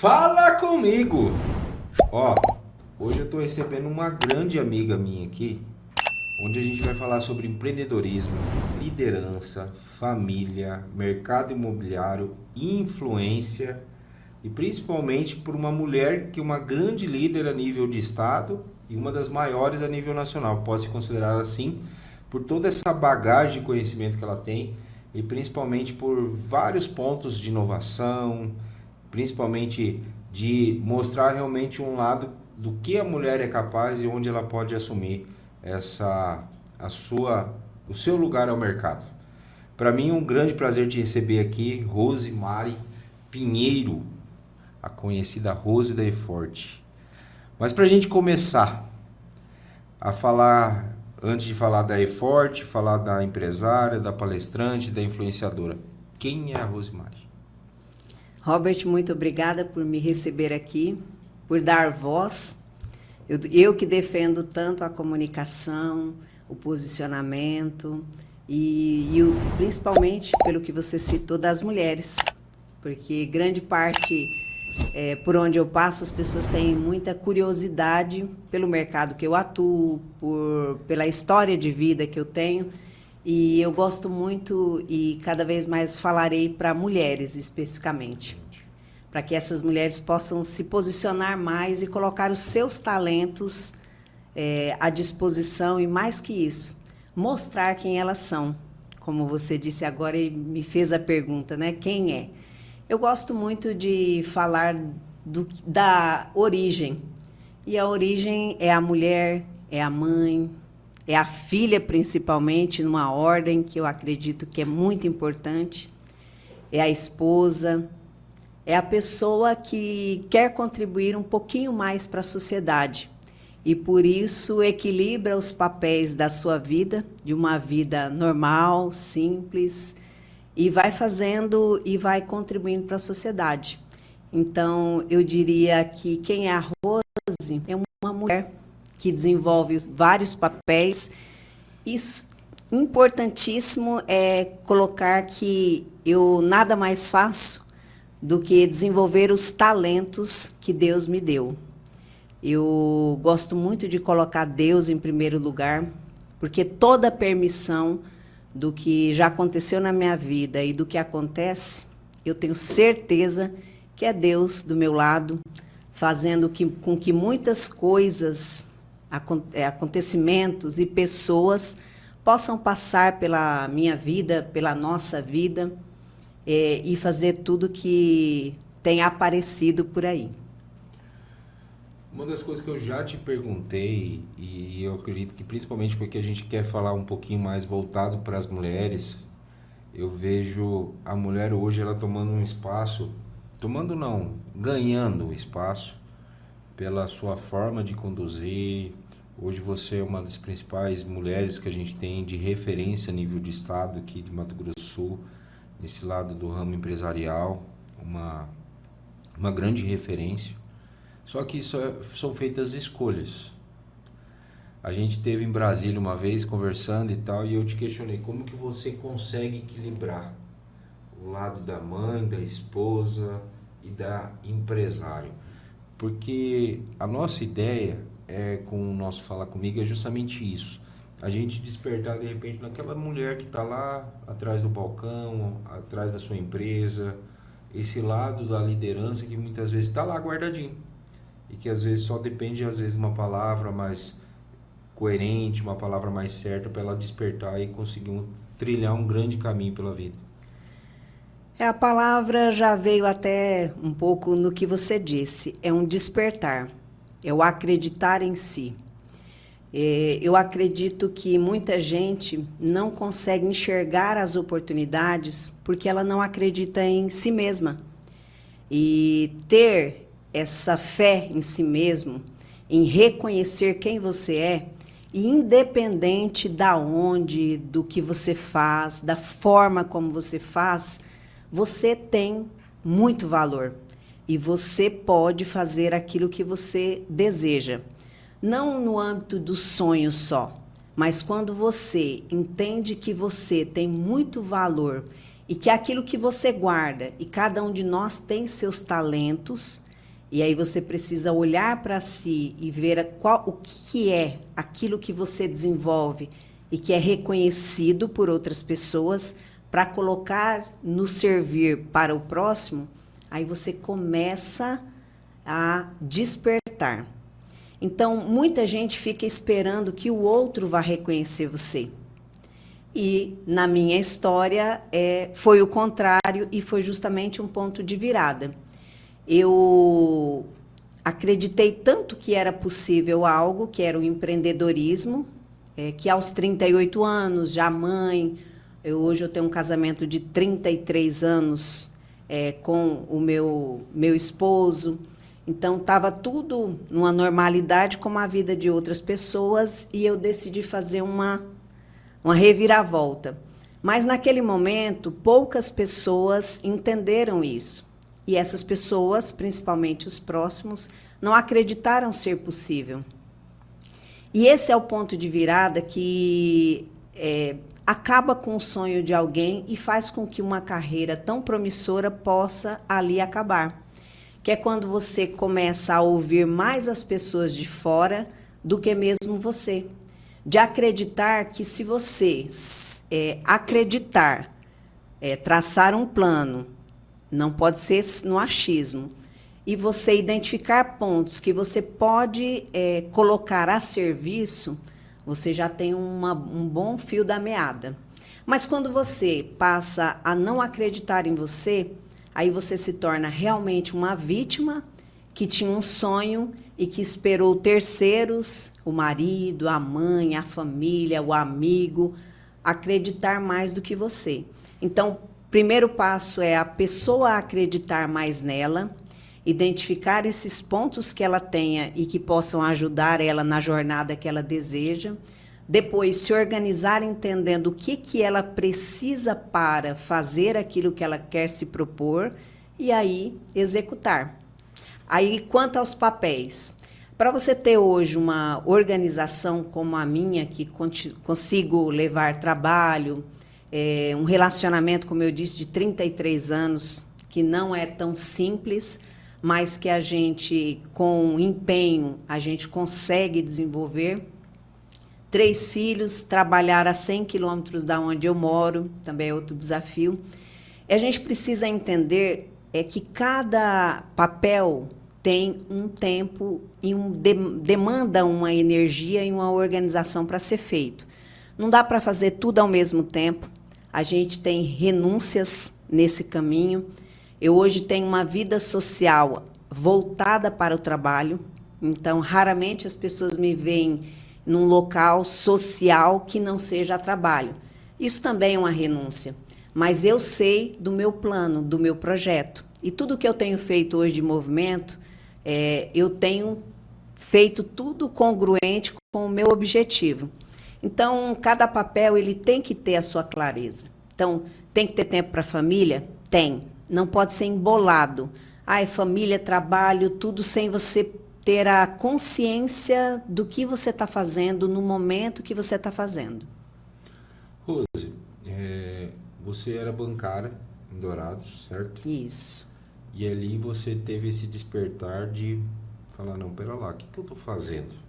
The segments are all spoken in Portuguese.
Fala comigo! Ó, hoje eu tô recebendo uma grande amiga minha aqui, onde a gente vai falar sobre empreendedorismo, liderança, família, mercado imobiliário, influência e principalmente por uma mulher que é uma grande líder a nível de estado e uma das maiores a nível nacional, pode se considerar assim, por toda essa bagagem de conhecimento que ela tem e principalmente por vários pontos de inovação, principalmente de mostrar realmente um lado do que a mulher é capaz e onde ela pode assumir o seu lugar ao mercado. Para mim é um grande prazer te receber aqui, Rose Mari Pinheiro, a conhecida Rose da Eforte. Mas para a gente começar a falar, antes de falar da Eforte, falar da empresária, da palestrante, da influenciadora, quem é a Rose Mari? Robert, muito obrigada por me receber aqui, por dar voz. Eu que defendo tanto a comunicação, o posicionamento principalmente pelo que você citou das mulheres, porque grande parte, por onde eu passo, as pessoas têm muita curiosidade pelo mercado que eu atuo, pela história de vida que eu tenho. E eu gosto muito e cada vez mais falarei para mulheres especificamente, para que essas mulheres possam se posicionar mais e colocar os seus talentos à disposição e, mais que isso, mostrar quem elas são. Como você disse agora e me fez a pergunta, né? Quem é? Eu gosto muito de falar da origem. E a origem é a mulher, é a mãe, é a filha, principalmente, numa ordem que eu acredito que é muito importante. É a esposa, é a pessoa que quer contribuir um pouquinho mais para a sociedade. E, por isso, equilibra os papéis da sua vida, de uma vida normal, simples, e vai fazendo e vai contribuindo para a sociedade. Então, eu diria que quem é a Rose é uma mulher que desenvolve vários papéis. Isso, importantíssimo é colocar que eu nada mais faço do que desenvolver os talentos que Deus me deu. Eu gosto muito de colocar Deus em primeiro lugar, porque toda permissão do que já aconteceu na minha vida e do que acontece, eu tenho certeza que é Deus do meu lado, fazendo com que muitas coisas, acontecimentos e pessoas possam passar pela minha vida, pela nossa vida, e fazer tudo que tem aparecido por aí. Uma das coisas que eu já te perguntei, e eu acredito que principalmente porque a gente quer falar um pouquinho mais voltado para as mulheres, eu vejo a mulher hoje ela tomando um espaço, tomando não, ganhando um espaço pela sua forma de conduzir. Hoje você é uma das principais mulheres que a gente tem de referência a nível de estado aqui de Mato Grosso do Sul, nesse lado do ramo empresarial, uma grande referência. Só que são feitas escolhas. A gente esteve em Brasília uma vez conversando e tal, e eu te questionei como que você consegue equilibrar o lado da mãe, da esposa e da empresária. Porque a nossa ideia com o nosso Fala Comigo é justamente isso. A gente despertar de repente naquela mulher que está lá atrás do balcão, atrás da sua empresa, esse lado da liderança que muitas vezes está lá guardadinho. E que às vezes só depende de uma palavra mais coerente, uma palavra mais certa para ela despertar e conseguir trilhar um grande caminho pela vida. A palavra já veio até um pouco no que você disse, é um despertar, é o acreditar em si. Eu acredito que muita gente não consegue enxergar as oportunidades porque ela não acredita em si mesma. E ter essa fé em si mesmo, em reconhecer quem você é, e independente da onde, do que você faz, da forma como você faz, você tem muito valor e você pode fazer aquilo que você deseja. Não no âmbito do sonho só, mas quando você entende que você tem muito valor e que aquilo que você guarda, e cada um de nós tem seus talentos, E aí você precisa olhar para si e ver o que é aquilo que você desenvolve e que é reconhecido por outras pessoas para colocar no servir para o próximo. Aí você começa a despertar. Então, muita gente fica esperando que o outro vá reconhecer você. E, na minha história, foi o contrário e foi justamente um ponto de virada. Eu acreditei tanto que era possível algo, que era o empreendedorismo, que aos 38 anos, já mãe, hoje eu tenho um casamento de 33 anos com o meu esposo, então estava tudo numa normalidade como a vida de outras pessoas e eu decidi fazer uma reviravolta. Mas naquele momento, poucas pessoas entenderam isso. E essas pessoas, principalmente os próximos, não acreditaram ser possível. E esse é o ponto de virada que acaba com o sonho de alguém e faz com que uma carreira tão promissora possa ali acabar. Que é quando você começa a ouvir mais as pessoas de fora do que mesmo você. De acreditar que se você traçar um plano, não pode ser no achismo, e você identificar pontos que você pode colocar a serviço, você já tem um bom fio da meada. Mas quando você passa a não acreditar em você, aí você se torna realmente uma vítima que tinha um sonho e que esperou terceiros, o marido, a mãe, a família, o amigo, acreditar mais do que você. Então, primeiro passo é a pessoa acreditar mais nela, identificar esses pontos que ela tenha e que possam ajudar ela na jornada que ela deseja. Depois, se organizar entendendo o que ela precisa para fazer aquilo que ela quer se propor e aí executar. Aí, quanto aos papéis, para você ter hoje uma organização como a minha, que consigo levar trabalho, um relacionamento, como eu disse, de 33 anos, que não é tão simples, mas que a gente, com empenho, a gente consegue desenvolver. 3 filhos, trabalhar a 100 quilômetros da onde eu moro, também é outro desafio. E a gente precisa entender que cada papel tem um tempo e demanda uma energia e uma organização para ser feito. Não dá para fazer tudo ao mesmo tempo. A gente tem renúncias nesse caminho. Eu hoje tenho uma vida social voltada para o trabalho, então raramente as pessoas me veem num local social que não seja trabalho. Isso também é uma renúncia, mas eu sei do meu plano, do meu projeto. E tudo que eu tenho feito hoje de movimento, eu tenho feito tudo congruente com o meu objetivo. Então, cada papel ele tem que ter a sua clareza. Então, tem que ter tempo para a família? Tem. Não pode ser embolado. É família, trabalho, tudo sem você ter a consciência do que você está fazendo no momento que você está fazendo. Rose, você era bancária em Dourados, certo? Isso. E ali você teve esse despertar de falar, não, pera lá, o que eu estou fazendo?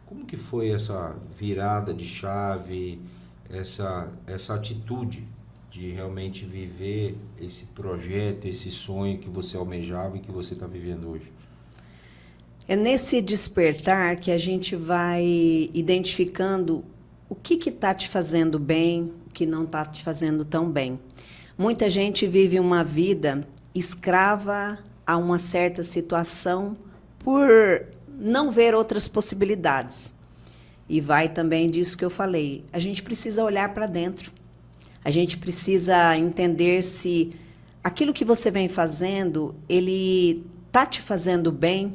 Como que foi essa virada de chave, essa atitude de realmente viver esse projeto, esse sonho que você almejava e que você está vivendo hoje? É nesse despertar que a gente vai identificando o que está te fazendo bem, o que não está te fazendo tão bem. Muita gente vive uma vida escrava a uma certa situação por não ver outras possibilidades. E vai também disso que eu falei. A gente precisa olhar para dentro. A gente precisa entender se aquilo que você vem fazendo, ele está te fazendo bem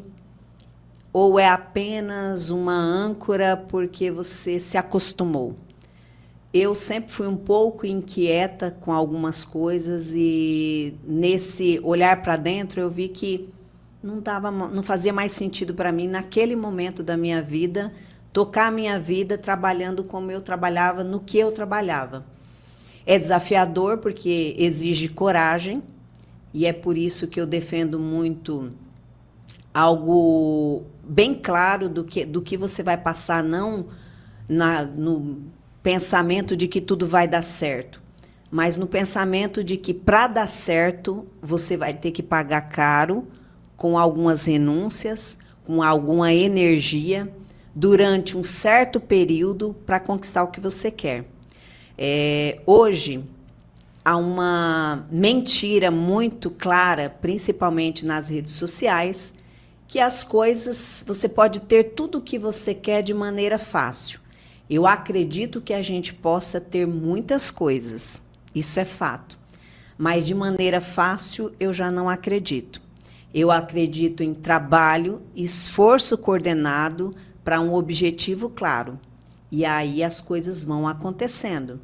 ou é apenas uma âncora porque você se acostumou. Eu sempre fui um pouco inquieta com algumas coisas e nesse olhar para dentro eu vi que não fazia mais sentido para mim, naquele momento da minha vida, tocar a minha vida trabalhando como eu trabalhava, no que eu trabalhava. É desafiador porque exige coragem e é por isso que eu defendo muito algo bem claro do que você vai passar, não no pensamento de que tudo vai dar certo, mas no pensamento de que para dar certo você vai ter que pagar caro, com algumas renúncias, com alguma energia, durante um certo período para conquistar o que você quer. Hoje, há uma mentira muito clara, principalmente nas redes sociais, que as coisas, você pode ter tudo o que você quer de maneira fácil. Eu acredito que a gente possa ter muitas coisas, isso é fato. Mas de maneira fácil, eu já não acredito. Eu acredito em trabalho, esforço coordenado para um objetivo claro. E aí as coisas vão acontecendo.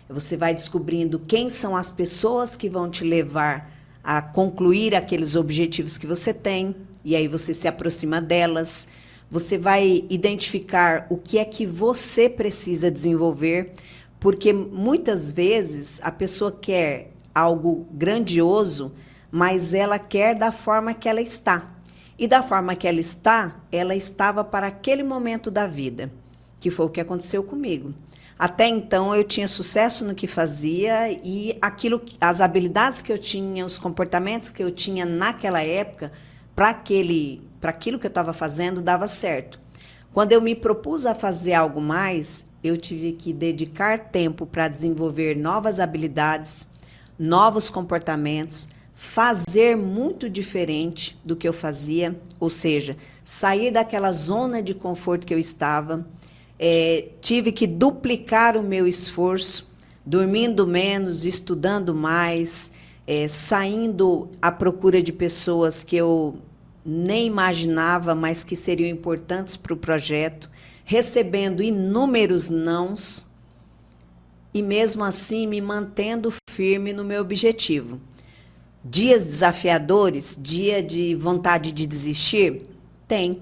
Você vai descobrindo quem são as pessoas que vão te levar a concluir aqueles objetivos que você tem, e aí você se aproxima delas. Você vai identificar o que é que você precisa desenvolver, porque muitas vezes a pessoa quer algo grandioso, mas ela quer da forma que ela está. E da forma que ela estava para aquele momento da vida, que foi o que aconteceu comigo. Até então eu tinha sucesso no que fazia e as habilidades que eu tinha, os comportamentos que eu tinha naquela época, para aquilo que eu estava fazendo, dava certo. Quando eu me propus a fazer algo mais, eu tive que dedicar tempo para desenvolver novas habilidades, novos comportamentos, fazer muito diferente do que eu fazia, ou seja, sair daquela zona de conforto que eu estava. Tive que duplicar o meu esforço, dormindo menos, estudando mais, saindo à procura de pessoas que eu nem imaginava, mas que seriam importantes para o projeto, recebendo inúmeros nãos e mesmo assim me mantendo firme no meu objetivo. Dias desafiadores, dia de vontade de desistir? Tem,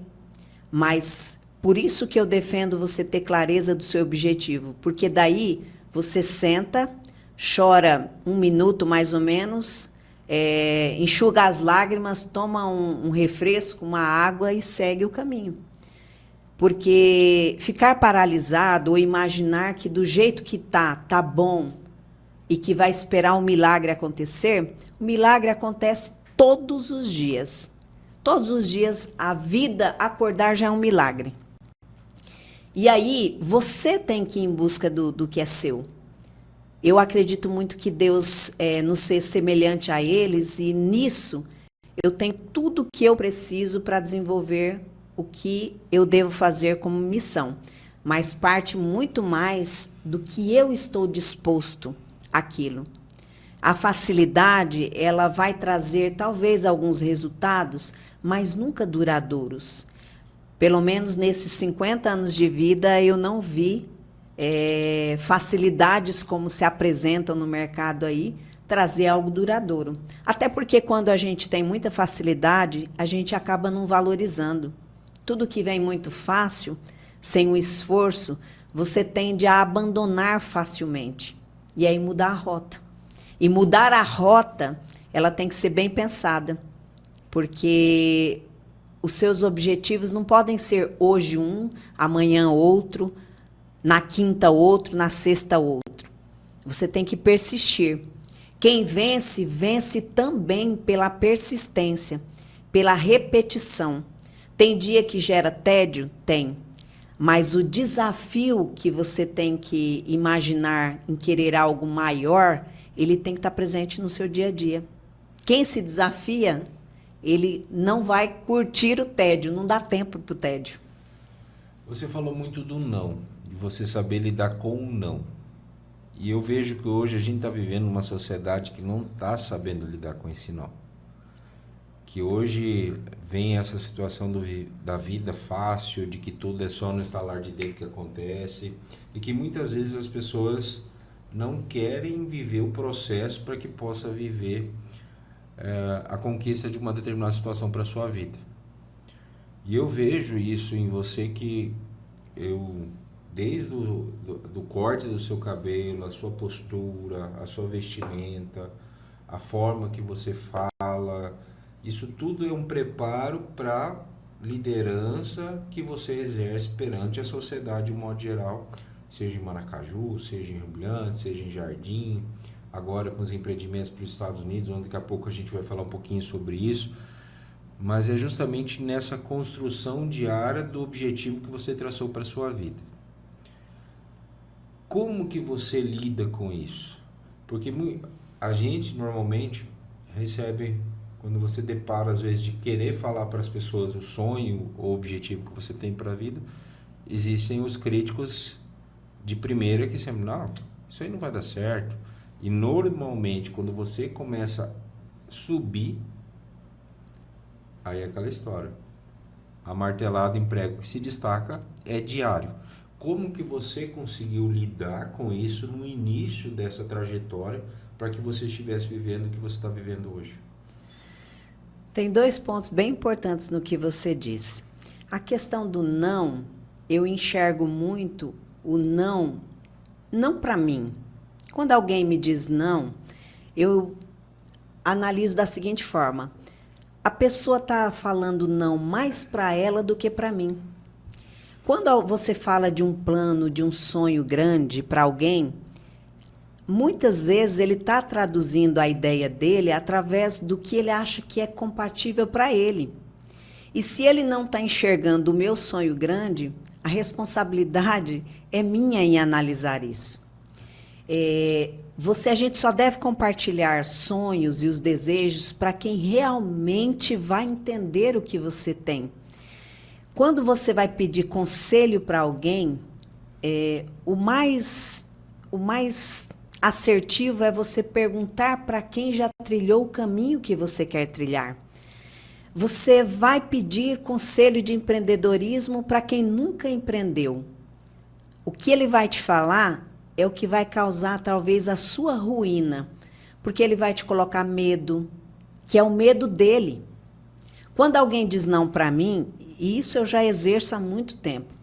mas por isso que eu defendo você ter clareza do seu objetivo, porque daí você senta, chora 1 minuto mais ou menos, enxuga as lágrimas, toma um refresco, uma água e segue o caminho. Porque ficar paralisado ou imaginar que do jeito que tá bom e que vai esperar um milagre acontecer, o milagre acontece todos os dias. Todos os dias a vida acordar já é um milagre. E aí você tem que ir em busca do que é seu. Eu acredito muito que Deus nos fez semelhante a eles e nisso eu tenho tudo o que eu preciso para desenvolver o que eu devo fazer como missão. Mas parte muito mais do que eu estou disposto àquilo. A facilidade, ela vai trazer talvez alguns resultados, mas nunca duradouros. Pelo menos nesses 50 anos de vida, eu não vi facilidades como se apresentam no mercado aí, trazer algo duradouro. Até porque quando a gente tem muita facilidade, a gente acaba não valorizando. Tudo que vem muito fácil, sem um esforço, você tende a abandonar facilmente. E aí mudar a rota. E mudar a rota, ela tem que ser bem pensada. Porque os seus objetivos não podem ser hoje um, amanhã outro, na quinta outro, na sexta outro. Você tem que persistir. Quem vence, vence também pela persistência, pela repetição. Tem dia que gera tédio? Tem. Mas o desafio que você tem que imaginar em querer algo maior, ele tem que estar presente no seu dia a dia. Quem se desafia, ele não vai curtir o tédio, não dá tempo para o tédio. Você falou muito do não, de você saber lidar com o não. E eu vejo que hoje a gente está vivendo uma sociedade que não está sabendo lidar com esse não. Que hoje vem essa situação da vida fácil, de que tudo é só no estalar de dedo que acontece, e que muitas vezes as pessoas não querem viver o processo para que possa viver a conquista de uma determinada situação para a sua vida. E eu vejo isso em você que desde do corte do seu cabelo, a sua postura, a sua vestimenta, a forma que você fala, Isso tudo é um preparo para liderança que você exerce perante a sociedade de um modo geral, seja em Maracaju, seja em Rio Brilhante, seja em Jardim, agora com os empreendimentos para os Estados Unidos, onde daqui a pouco a gente vai falar um pouquinho sobre isso, mas é justamente nessa construção diária do objetivo que você traçou para a sua vida. Como que você lida com isso? Porque a gente normalmente recebe, quando você depara às vezes de querer falar para as pessoas o sonho ou objetivo que você tem para a vida, existem os críticos de primeira que sempre, não, isso aí não vai dar certo. E normalmente quando você começa a subir, aí é aquela história. A martelada em prego que se destaca é diário. Como que você conseguiu lidar com isso no início dessa trajetória para que você estivesse vivendo o que você está vivendo hoje? Tem 2 pontos bem importantes no que você disse. A questão do não, eu enxergo muito o não para mim. Quando alguém me diz não, eu analiso da seguinte forma: a pessoa está falando não mais para ela do que para mim. Quando você fala de um plano, de um sonho grande para alguém, muitas vezes ele está traduzindo a ideia dele através do que ele acha que é compatível para ele. E se ele não está enxergando o meu sonho grande, a responsabilidade é minha em analisar isso. A gente só deve compartilhar sonhos e os desejos para quem realmente vai entender o que você tem. Quando você vai pedir conselho para alguém, o mais assertivo é você perguntar para quem já trilhou o caminho que você quer trilhar. Você vai pedir conselho de empreendedorismo para quem nunca empreendeu. O que ele vai te falar é o que vai causar talvez a sua ruína, porque ele vai te colocar medo, que é o medo dele. Quando alguém diz não para mim, e isso eu já exerço há muito tempo,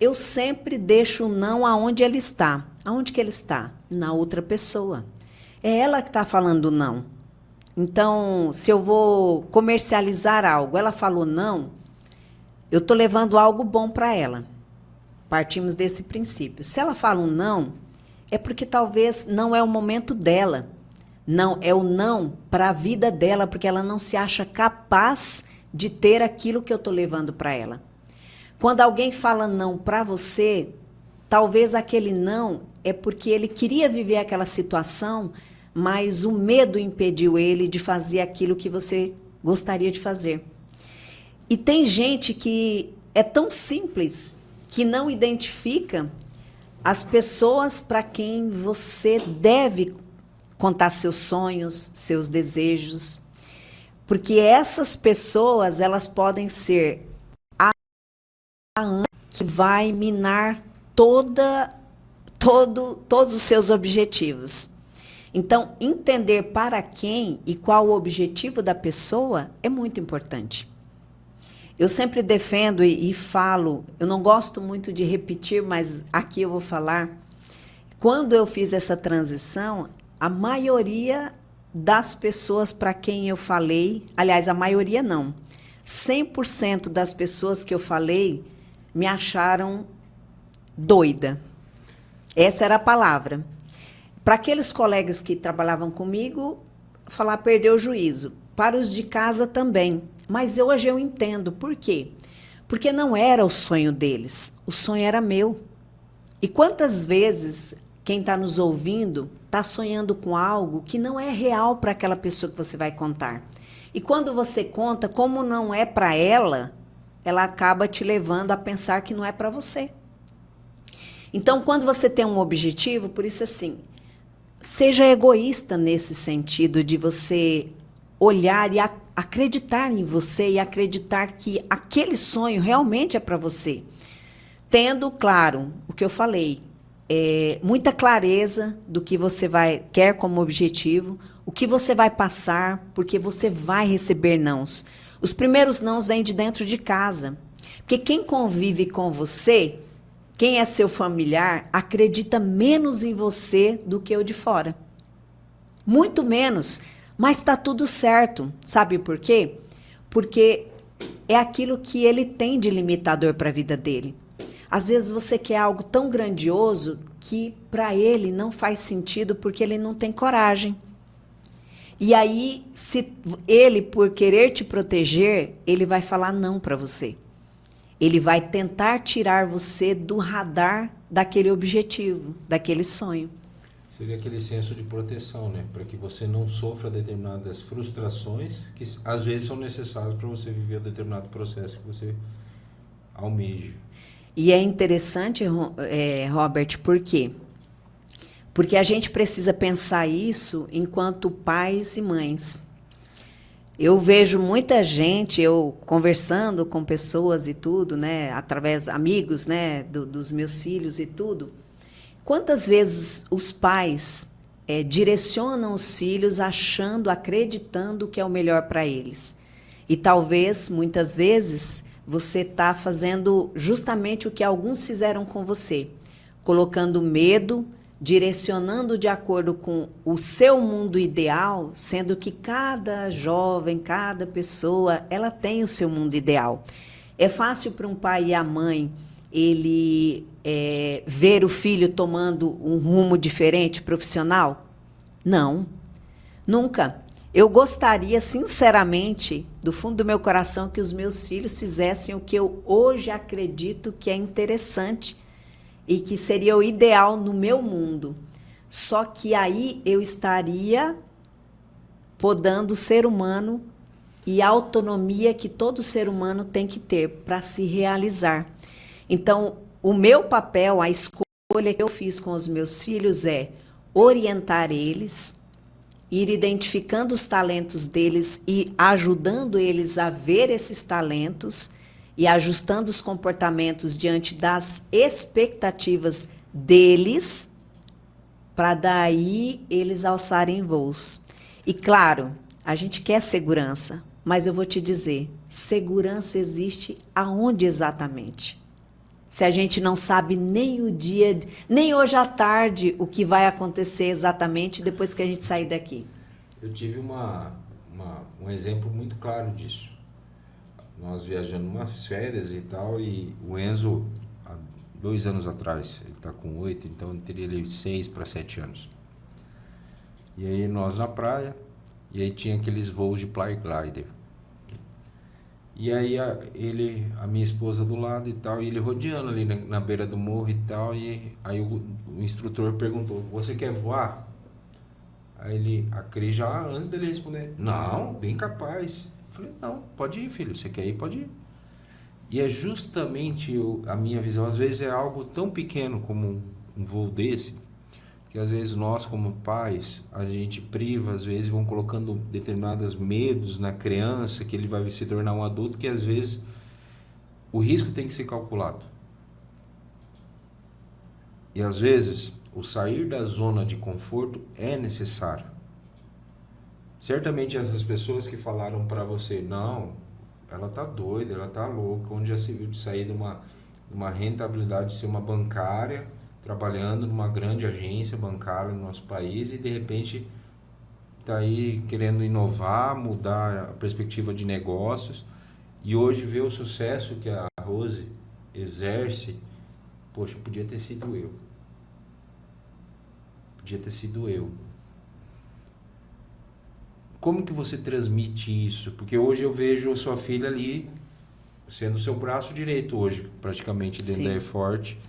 eu sempre deixo o não aonde ele está. Aonde que ele está? Na outra pessoa. É ela que está falando não. Então, se eu vou comercializar algo, ela falou não, eu estou levando algo bom para ela. Partimos desse princípio. Se ela fala um não, é porque talvez não é o momento dela. Não, é o não para a vida dela, porque ela não se acha capaz de ter aquilo que eu estou levando para ela. Quando alguém fala não para você, talvez aquele não é porque ele queria viver aquela situação, mas o medo impediu ele de fazer aquilo que você gostaria de fazer. E tem gente que é tão simples que não identifica as pessoas para quem você deve contar seus sonhos, seus desejos, porque essas pessoas, elas podem ser a que vai minar todos os seus objetivos. Então, entender para quem e qual o objetivo da pessoa é muito importante. Eu sempre defendo e falo, eu não gosto muito de repetir, mas aqui eu vou falar. Quando eu fiz essa transição, a maioria das pessoas para quem eu falei, aliás, a maioria não, 100% das pessoas que eu falei me acharam doida. Essa era a palavra. Para aqueles colegas que trabalhavam comigo, falar perdeu o juízo. Para os de casa também. Mas hoje eu entendo. Por quê? Porque não era o sonho deles. O sonho era meu. E quantas vezes quem está nos ouvindo está sonhando com algo que não é real para aquela pessoa que você vai contar. E quando você conta, como não é para ela, ela acaba te levando a pensar que não é para você. Então, quando você tem um objetivo, por isso assim, seja egoísta nesse sentido de você olhar e acreditar em você e acreditar que aquele sonho realmente é para você. Tendo, claro, o que eu falei, muita clareza do que você quer como objetivo, o que você vai passar, porque você vai receber nãos. Os primeiros nãos vêm de dentro de casa. Porque quem convive com você, quem é seu familiar, acredita menos em você do que o de fora. Muito menos. Mas está tudo certo. Sabe por quê? Porque é aquilo que ele tem de limitador para a vida dele. Às vezes você quer algo tão grandioso que para ele não faz sentido porque ele não tem coragem. E aí, se ele, por querer te proteger, ele vai falar não para você. Ele vai tentar tirar você do radar daquele objetivo, daquele sonho. Seria aquele senso de proteção, né? Para que você não sofra determinadas frustrações que às vezes são necessárias para você viver um determinado processo que você almeja. E é interessante, Robert, por quê? Porque a gente precisa pensar isso enquanto pais e mães. Eu vejo muita gente, eu conversando com pessoas e tudo, né, através amigos, né, dos meus filhos e tudo. Quantas vezes os pais direcionam os filhos achando, acreditando que é o melhor para eles? E talvez, muitas vezes, você está fazendo justamente o que alguns fizeram com você, colocando medo, direcionando de acordo com o seu mundo ideal, sendo que cada jovem, cada pessoa, ela tem o seu mundo ideal. É fácil para um pai e a mãe ele ver o filho tomando um rumo diferente profissional? Não, nunca. Eu gostaria, sinceramente, do fundo do meu coração, que os meus filhos fizessem o que eu hoje acredito que é interessante e que seria o ideal no meu mundo. Só que aí eu estaria podando o ser humano e a autonomia que todo ser humano tem que ter para se realizar. Então, o meu papel, a escolha que eu fiz com os meus filhos é orientar eles, ir identificando os talentos deles e ajudando eles a ver esses talentos e ajustando os comportamentos diante das expectativas deles, para daí eles alçarem voos. E claro, a gente quer segurança, mas eu vou te dizer, segurança existe aonde exatamente? Se a gente não sabe nem o dia, nem hoje à tarde o que vai acontecer exatamente depois que a gente sair daqui. Eu tive um exemplo muito claro disso. Nós viajando umas férias e tal, e o Enzo, há 2 anos atrás, ele está com 8, então ele teria ali 6 para 7 anos. E aí nós na praia, e aí tinha aqueles voos de paraglider. E aí a minha esposa do lado e tal, e ele rodeando ali na beira do morro e tal, e aí o instrutor perguntou, você quer voar? Aí a Cris já, antes dele responder, não, bem capaz. Eu falei, não, pode ir, filho, você quer ir, pode ir. E é justamente a minha visão, às vezes é algo tão pequeno como um voo desse, que às vezes nós como pais, a gente priva, às vezes vão colocando determinados medos na criança, que ele vai se tornar um adulto, que às vezes o risco tem que ser calculado. E às vezes o sair da zona de conforto é necessário. Certamente essas pessoas que falaram para você, não, ela tá doida, ela tá louca, onde já se viu de sair de uma rentabilidade de ser uma bancária, trabalhando numa grande agência bancária no nosso país e de repente está aí querendo inovar, mudar a perspectiva de negócios e hoje vê o sucesso que a Rose exerce. Poxa, podia ter sido eu. Podia ter sido eu. Como que você transmite isso? Porque hoje eu vejo a sua filha ali sendo o seu braço direito hoje, praticamente dentro da E-Forte.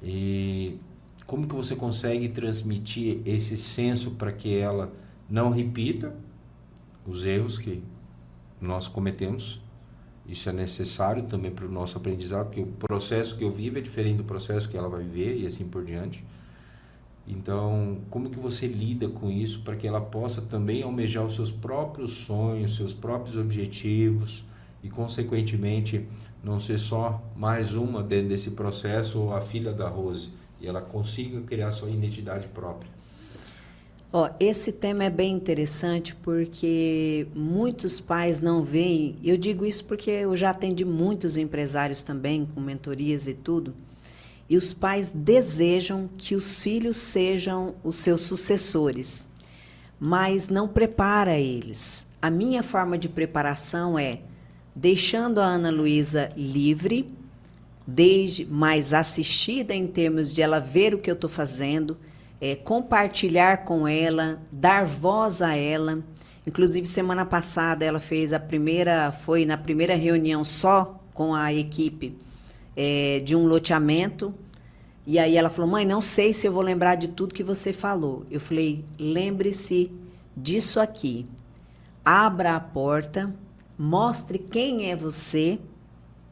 E como que você consegue transmitir esse senso para que ela não repita os erros que nós cometemos? Isso é necessário também para o nosso aprendizado, porque o processo que eu vivo é diferente do processo que ela vai viver e assim por diante. Então, como que você lida com isso para que ela possa também almejar os seus próprios sonhos, seus próprios objetivos e, consequentemente, não ser só mais uma dentro desse processo ou a filha da Rose e ela consiga criar sua identidade própria? Esse tema é bem interessante porque muitos pais não veem, eu digo isso porque eu já atendi muitos empresários também com mentorias e tudo, e os pais desejam que os filhos sejam os seus sucessores. mas não prepara eles. A minha forma de preparação é deixando a Ana Luísa livre, desde mais assistida em termos de ela ver o que eu estou fazendo, compartilhar com ela, dar voz a ela. Inclusive, semana passada, ela fez foi na primeira reunião só com a equipe de um loteamento. E aí ela falou, mãe, não sei se eu vou lembrar de tudo que você falou. Eu falei, lembre-se disso aqui. Abra a porta, mostre quem é você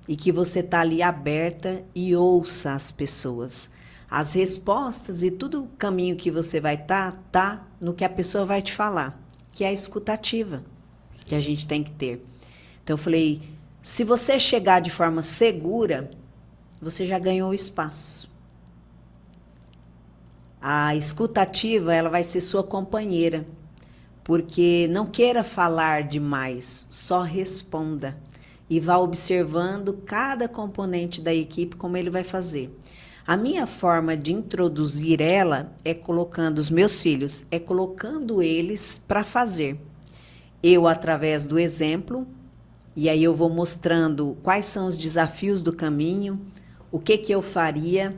e que você está ali aberta e ouça as pessoas. As respostas e todo o caminho que você vai tá no que a pessoa vai te falar, que é a escutativa que a gente tem que ter. Então eu falei, se você chegar de forma segura, você já ganhou o espaço. A escutativa, ela vai ser sua companheira, porque não queira falar demais, só responda e vá observando cada componente da equipe, como ele vai fazer. A minha forma de introduzir ela é colocando os meus filhos, é colocando eles para fazer. Eu, através do exemplo, e aí eu vou mostrando quais são os desafios do caminho, o que eu faria,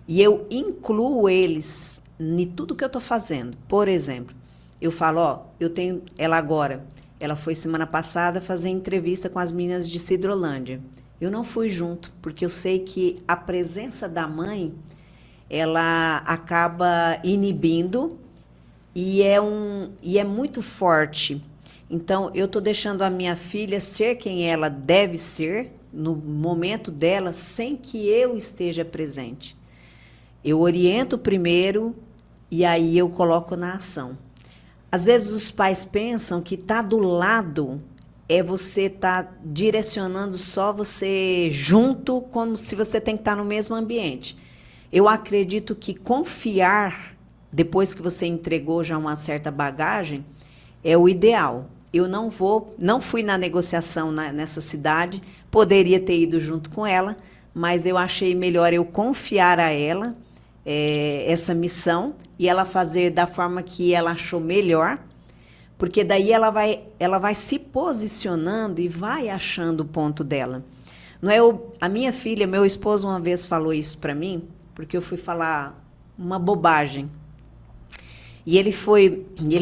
e eu incluo eles em tudo que eu estou fazendo. Por exemplo, eu falo, eu tenho ela agora. Ela foi semana passada fazer entrevista com as meninas de Sidrolândia. Eu não fui junto, porque eu sei que a presença da mãe, ela acaba inibindo e é muito forte. Então, eu estou deixando a minha filha ser quem ela deve ser, no momento dela, sem que eu esteja presente. Eu oriento primeiro e aí eu coloco na ação. Às vezes os pais pensam que estar do lado é você estar direcionando só você junto, como se você tem que estar no mesmo ambiente. Eu acredito que confiar, depois que você entregou já uma certa bagagem, é o ideal. Eu não fui na negociação nessa cidade, poderia ter ido junto com ela, mas eu achei melhor eu confiar a ela essa missão e ela fazer da forma que ela achou melhor, porque daí ela vai se posicionando e vai achando o ponto dela. Não é a minha filha, meu esposo uma vez falou isso para mim, porque eu fui falar uma bobagem. E ele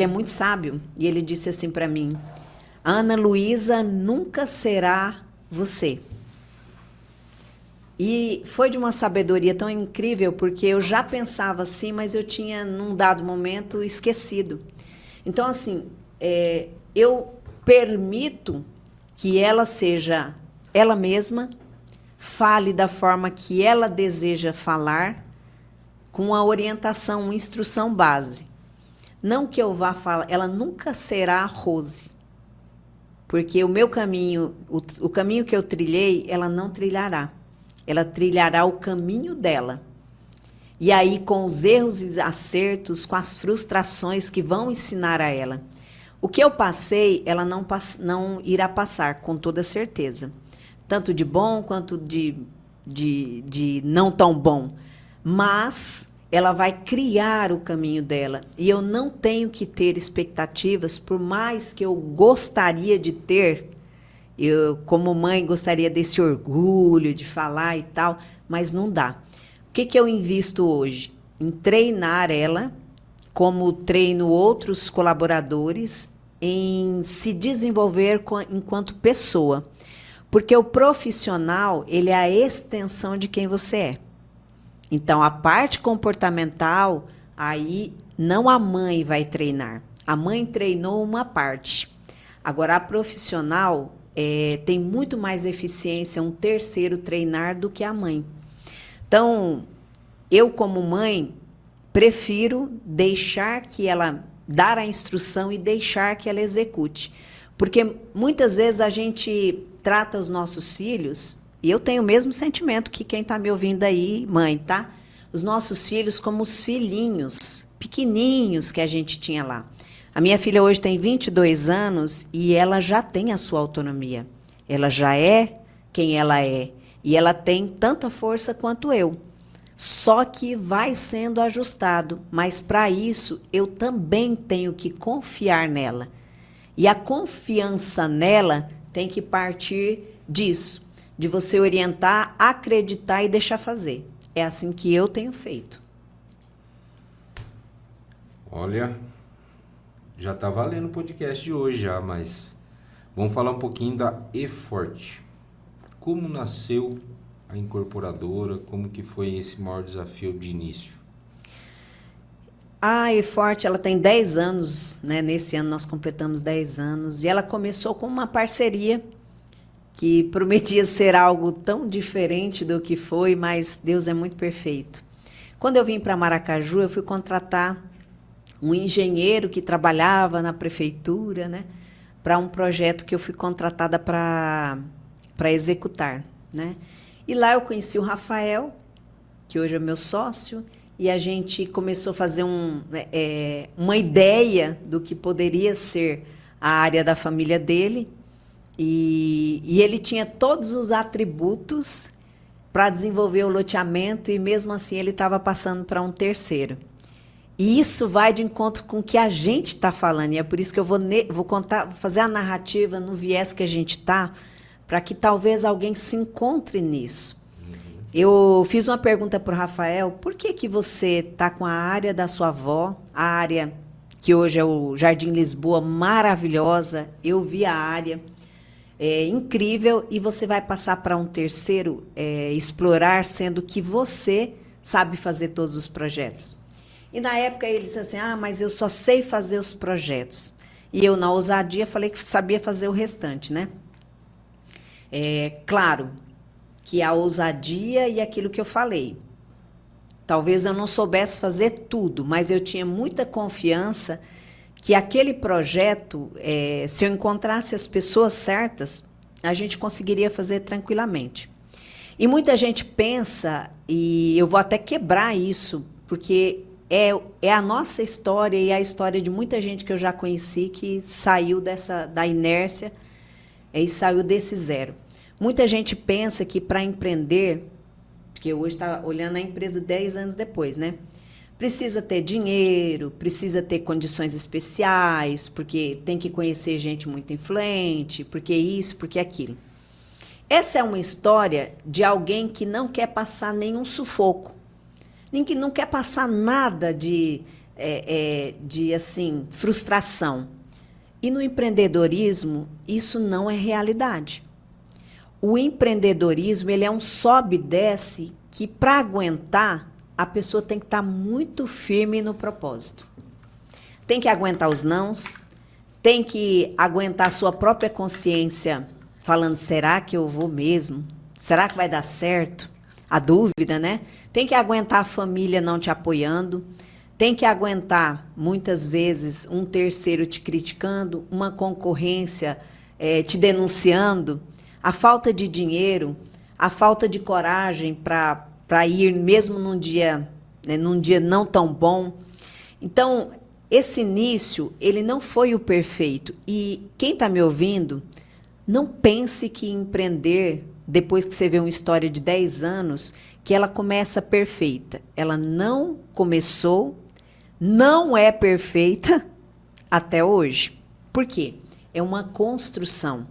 é muito sábio, e ele disse assim para mim, Ana Luísa nunca será você. E foi de uma sabedoria tão incrível, porque eu já pensava assim, mas eu tinha, num dado momento, esquecido. Então, assim, eu permito que ela seja ela mesma, fale da forma que ela deseja falar, com a orientação, uma instrução base. Não que eu vá falar, ela nunca será a Rose. Porque o meu caminho, o caminho que eu trilhei, ela não trilhará. Ela trilhará o caminho dela. E aí, com os erros e acertos, com as frustrações que vão ensinar a ela. O que eu passei, ela não irá passar, com toda certeza. Tanto de bom quanto de não tão bom. Mas ela vai criar o caminho dela. E eu não tenho que ter expectativas, por mais que eu gostaria de ter. Eu, como mãe, gostaria desse orgulho de falar e tal, mas não dá. O que eu invisto hoje? Em treinar ela, como treino outros colaboradores, em se desenvolver enquanto pessoa. Porque o profissional, ele é a extensão de quem você é. Então, a parte comportamental, aí não a mãe vai treinar. A mãe treinou uma parte. Agora, a profissional tem muito mais eficiência um terceiro treinar do que a mãe. Então, eu como mãe, prefiro deixar que ela, dar a instrução e deixar que ela execute. Porque muitas vezes a gente trata os nossos filhos, e eu tenho o mesmo sentimento que quem está me ouvindo aí, mãe, tá? Os nossos filhos como os filhinhos pequeninhos que a gente tinha lá. A minha filha hoje tem 22 anos e ela já tem a sua autonomia. Ela já é quem ela é. E ela tem tanta força quanto eu. Só que vai sendo ajustado, mas para isso eu também tenho que confiar nela. E a confiança nela tem que partir disso, de você orientar, acreditar e deixar fazer. É assim que eu tenho feito. Olha, já tá valendo o podcast de hoje já, mas vamos falar um pouquinho da E-Forte. Como nasceu a incorporadora? Como que foi esse maior desafio de início? A E-Forte, ela tem 10 anos, né? Nesse ano nós completamos 10 anos. E ela começou com uma parceria que prometia ser algo tão diferente do que foi, mas Deus é muito perfeito. Quando eu vim para Maracaju, eu fui contratar um engenheiro que trabalhava na prefeitura, né? Para um projeto que eu fui contratada para executar, né? E lá eu conheci o Rafael, que hoje é meu sócio, e a gente começou a fazer uma ideia do que poderia ser a área da família dele, e ele tinha todos os atributos para desenvolver o loteamento, e mesmo assim ele estava passando para um terceiro. E isso vai de encontro com o que a gente está falando, e é por isso que eu vou contar, fazer a narrativa no viés que a gente está, para que talvez alguém se encontre nisso. Eu fiz uma pergunta para o Rafael: por que você está com a área da sua avó, a área que hoje é o Jardim Lisboa, maravilhosa, eu vi a área, incrível, e você vai passar para um terceiro explorar, sendo que você sabe fazer todos os projetos? E na época ele disse assim: mas eu só sei fazer os projetos. E eu, na ousadia, falei que sabia fazer o restante, né? Claro que a ousadia e aquilo que eu falei. Talvez eu não soubesse fazer tudo, mas eu tinha muita confiança que aquele projeto, se eu encontrasse as pessoas certas, a gente conseguiria fazer tranquilamente. E muita gente pensa, e eu vou até quebrar isso, porque é a nossa história e a história de muita gente que eu já conheci que saiu da inércia e saiu desse zero. Muita gente pensa que para empreender, porque hoje está olhando a empresa 10 anos depois, né? Precisa ter dinheiro, precisa ter condições especiais, porque tem que conhecer gente muito influente, porque isso, porque aquilo. Essa é uma história de alguém que não quer passar nenhum sufoco, que não quer passar nada de assim, frustração. E no empreendedorismo, isso não é realidade. O empreendedorismo, ele é um sobe e desce que, para aguentar, a pessoa tem que estar muito firme no propósito. Tem que aguentar os nãos, tem que aguentar a sua própria consciência, falando: será que eu vou mesmo? Será que vai dar certo? A dúvida, né? Tem que aguentar a família não te apoiando, tem que aguentar, muitas vezes, um terceiro te criticando, uma concorrência te denunciando, a falta de dinheiro, a falta de coragem para ir mesmo num dia não tão bom. Então, esse início, ele não foi o perfeito. E quem está me ouvindo, não pense que empreender, depois que você vê uma história de 10 anos, que ela começa perfeita. Ela não começou, não é perfeita até hoje. Por quê? É uma construção.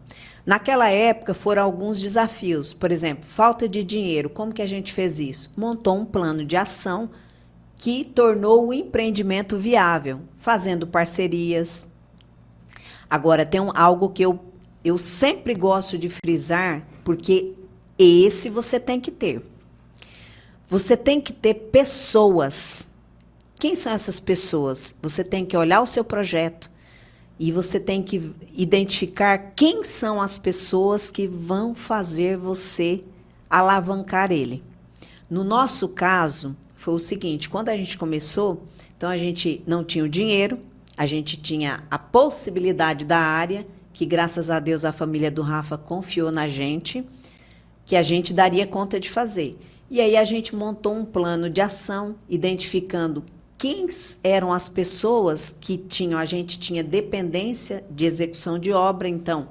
Naquela época foram alguns desafios. Por exemplo, falta de dinheiro. Como que a gente fez isso? Montou um plano de ação que tornou o empreendimento viável, fazendo parcerias. Agora, tem algo que eu sempre gosto de frisar, porque esse você tem que ter. Você tem que ter pessoas. Quem são essas pessoas? Você tem que olhar o seu projeto e você tem que identificar quem são as pessoas que vão fazer você alavancar ele. No nosso caso, foi o seguinte: quando a gente começou, então a gente não tinha o dinheiro, a gente tinha a possibilidade da área, que graças a Deus a família do Rafa confiou na gente, que a gente daria conta de fazer. E aí a gente montou um plano de ação, identificando quem eram as pessoas que tinham, a gente tinha dependência de execução de obra. Então,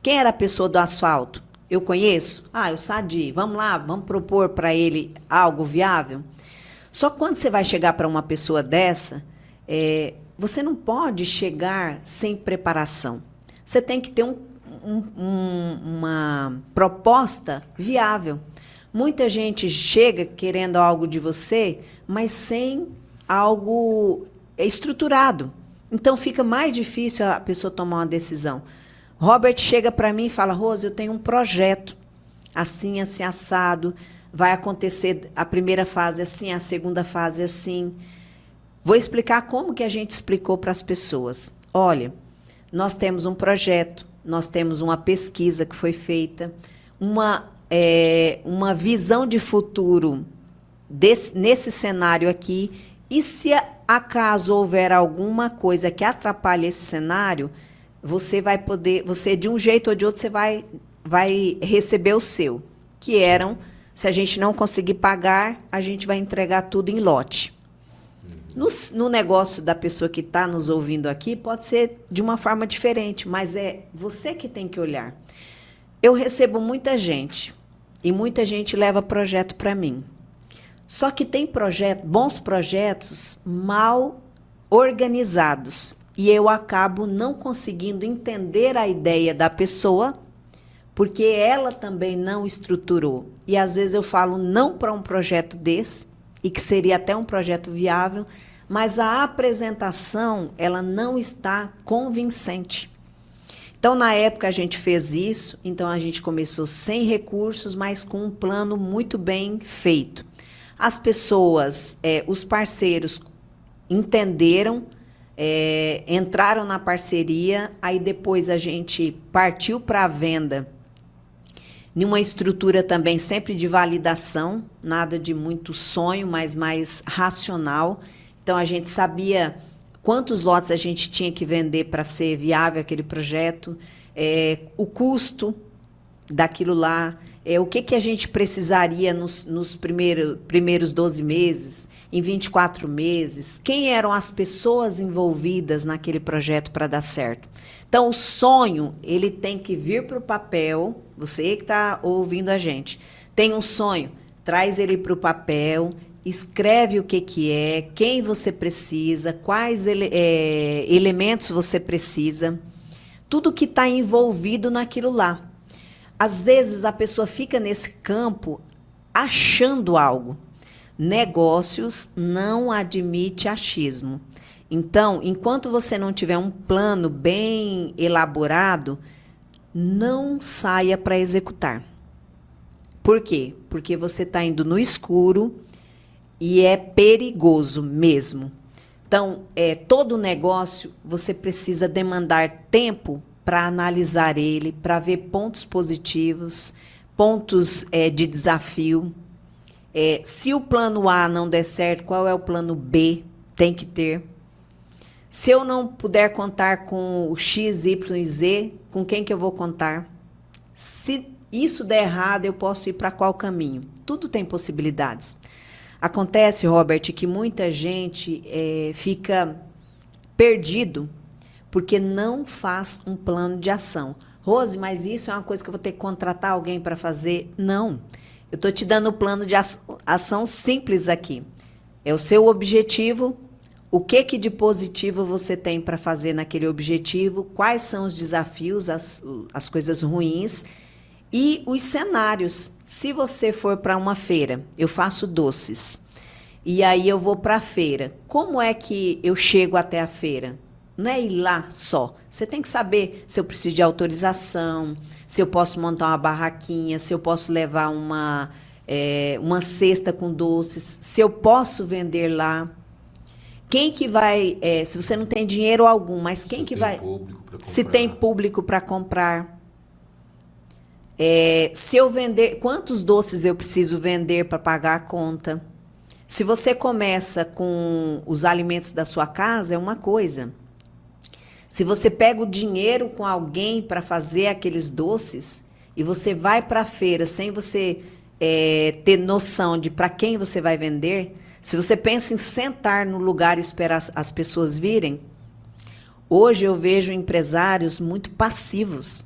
quem era a pessoa do asfalto? Eu conheço? O Sadi, vamos lá, vamos propor para ele algo viável? Só que quando você vai chegar para uma pessoa dessa, você não pode chegar sem preparação. Você tem que ter uma proposta viável. Muita gente chega querendo algo de você, mas sem algo estruturado. Então, fica mais difícil a pessoa tomar uma decisão. Robert chega para mim e fala, Rose, eu tenho um projeto assim, assim, assado. Vai acontecer a primeira fase assim, a segunda fase assim. Vou explicar como que a gente explicou para as pessoas. Olha, nós temos um projeto, nós temos uma pesquisa que foi feita, uma visão de futuro nesse cenário aqui, e se acaso houver alguma coisa que atrapalhe esse cenário, você vai poder, de um jeito ou de outro, você vai receber o seu, que eram, se a gente não conseguir pagar, a gente vai entregar tudo em lote. No negócio da pessoa que está nos ouvindo aqui, pode ser de uma forma diferente, mas é você que tem que olhar. Eu recebo muita gente, e muita gente leva projeto para mim. Só que tem bons projetos mal organizados, e eu acabo não conseguindo entender a ideia da pessoa, porque ela também não estruturou. E às vezes eu falo não para um projeto desse, e que seria até um projeto viável, mas a apresentação ela não está convincente. Então, na época, a gente fez isso, então a gente começou sem recursos, mas com um plano muito bem feito. As pessoas, os parceiros entenderam, entraram na parceria, aí depois a gente partiu para a venda, numa estrutura também sempre de validação, nada de muito sonho, mas mais racional. Então, a gente sabia quantos lotes a gente tinha que vender para ser viável aquele projeto, o custo daquilo lá, o que a gente precisaria nos primeiros 12 meses, em 24 meses, quem eram as pessoas envolvidas naquele projeto para dar certo. Então, o sonho, ele tem que vir para o papel, você que está ouvindo a gente, tem um sonho, traz ele para o papel, escreve o que é, quem você precisa, quais elementos você precisa, tudo que está envolvido naquilo lá. Às vezes, a pessoa fica nesse campo achando algo. Negócios não admite achismo. Então, enquanto você não tiver um plano bem elaborado, não saia para executar. Por quê? Porque você está indo no escuro e é perigoso mesmo. Então, todo negócio, você precisa demandar tempo para analisar ele, para ver pontos positivos, pontos de desafio. Se o plano A não der certo, qual é o plano B? Tem que ter. Se eu não puder contar com o X, Y e Z, com quem que eu vou contar? Se isso der errado, eu posso ir para qual caminho? Tudo tem possibilidades. Acontece, Robert, que muita gente fica perdido porque não faz um plano de ação. Rose, mas isso é uma coisa que eu vou ter que contratar alguém para fazer? Não. Eu estou te dando o plano de ação simples aqui. É o seu objetivo, o que de positivo você tem para fazer naquele objetivo, quais são os desafios, as coisas ruins e os cenários. Se você for para uma feira, eu faço doces, e aí eu vou para a feira. Como é que eu chego até a feira? Não é ir lá só. Você tem que saber se eu preciso de autorização, se eu posso montar uma barraquinha, se eu posso levar uma cesta com doces, se eu posso vender lá. Quem que vai... se você não tem dinheiro algum, mas quem que vai... Se tem público para comprar. Se eu vender... Quantos doces eu preciso vender para pagar a conta? Se você começa com os alimentos da sua casa, é uma coisa. Se você pega o dinheiro com alguém para fazer aqueles doces e você vai para a feira sem você ter noção de para quem você vai vender, se você pensa em sentar no lugar e esperar as pessoas virem, hoje eu vejo empresários muito passivos,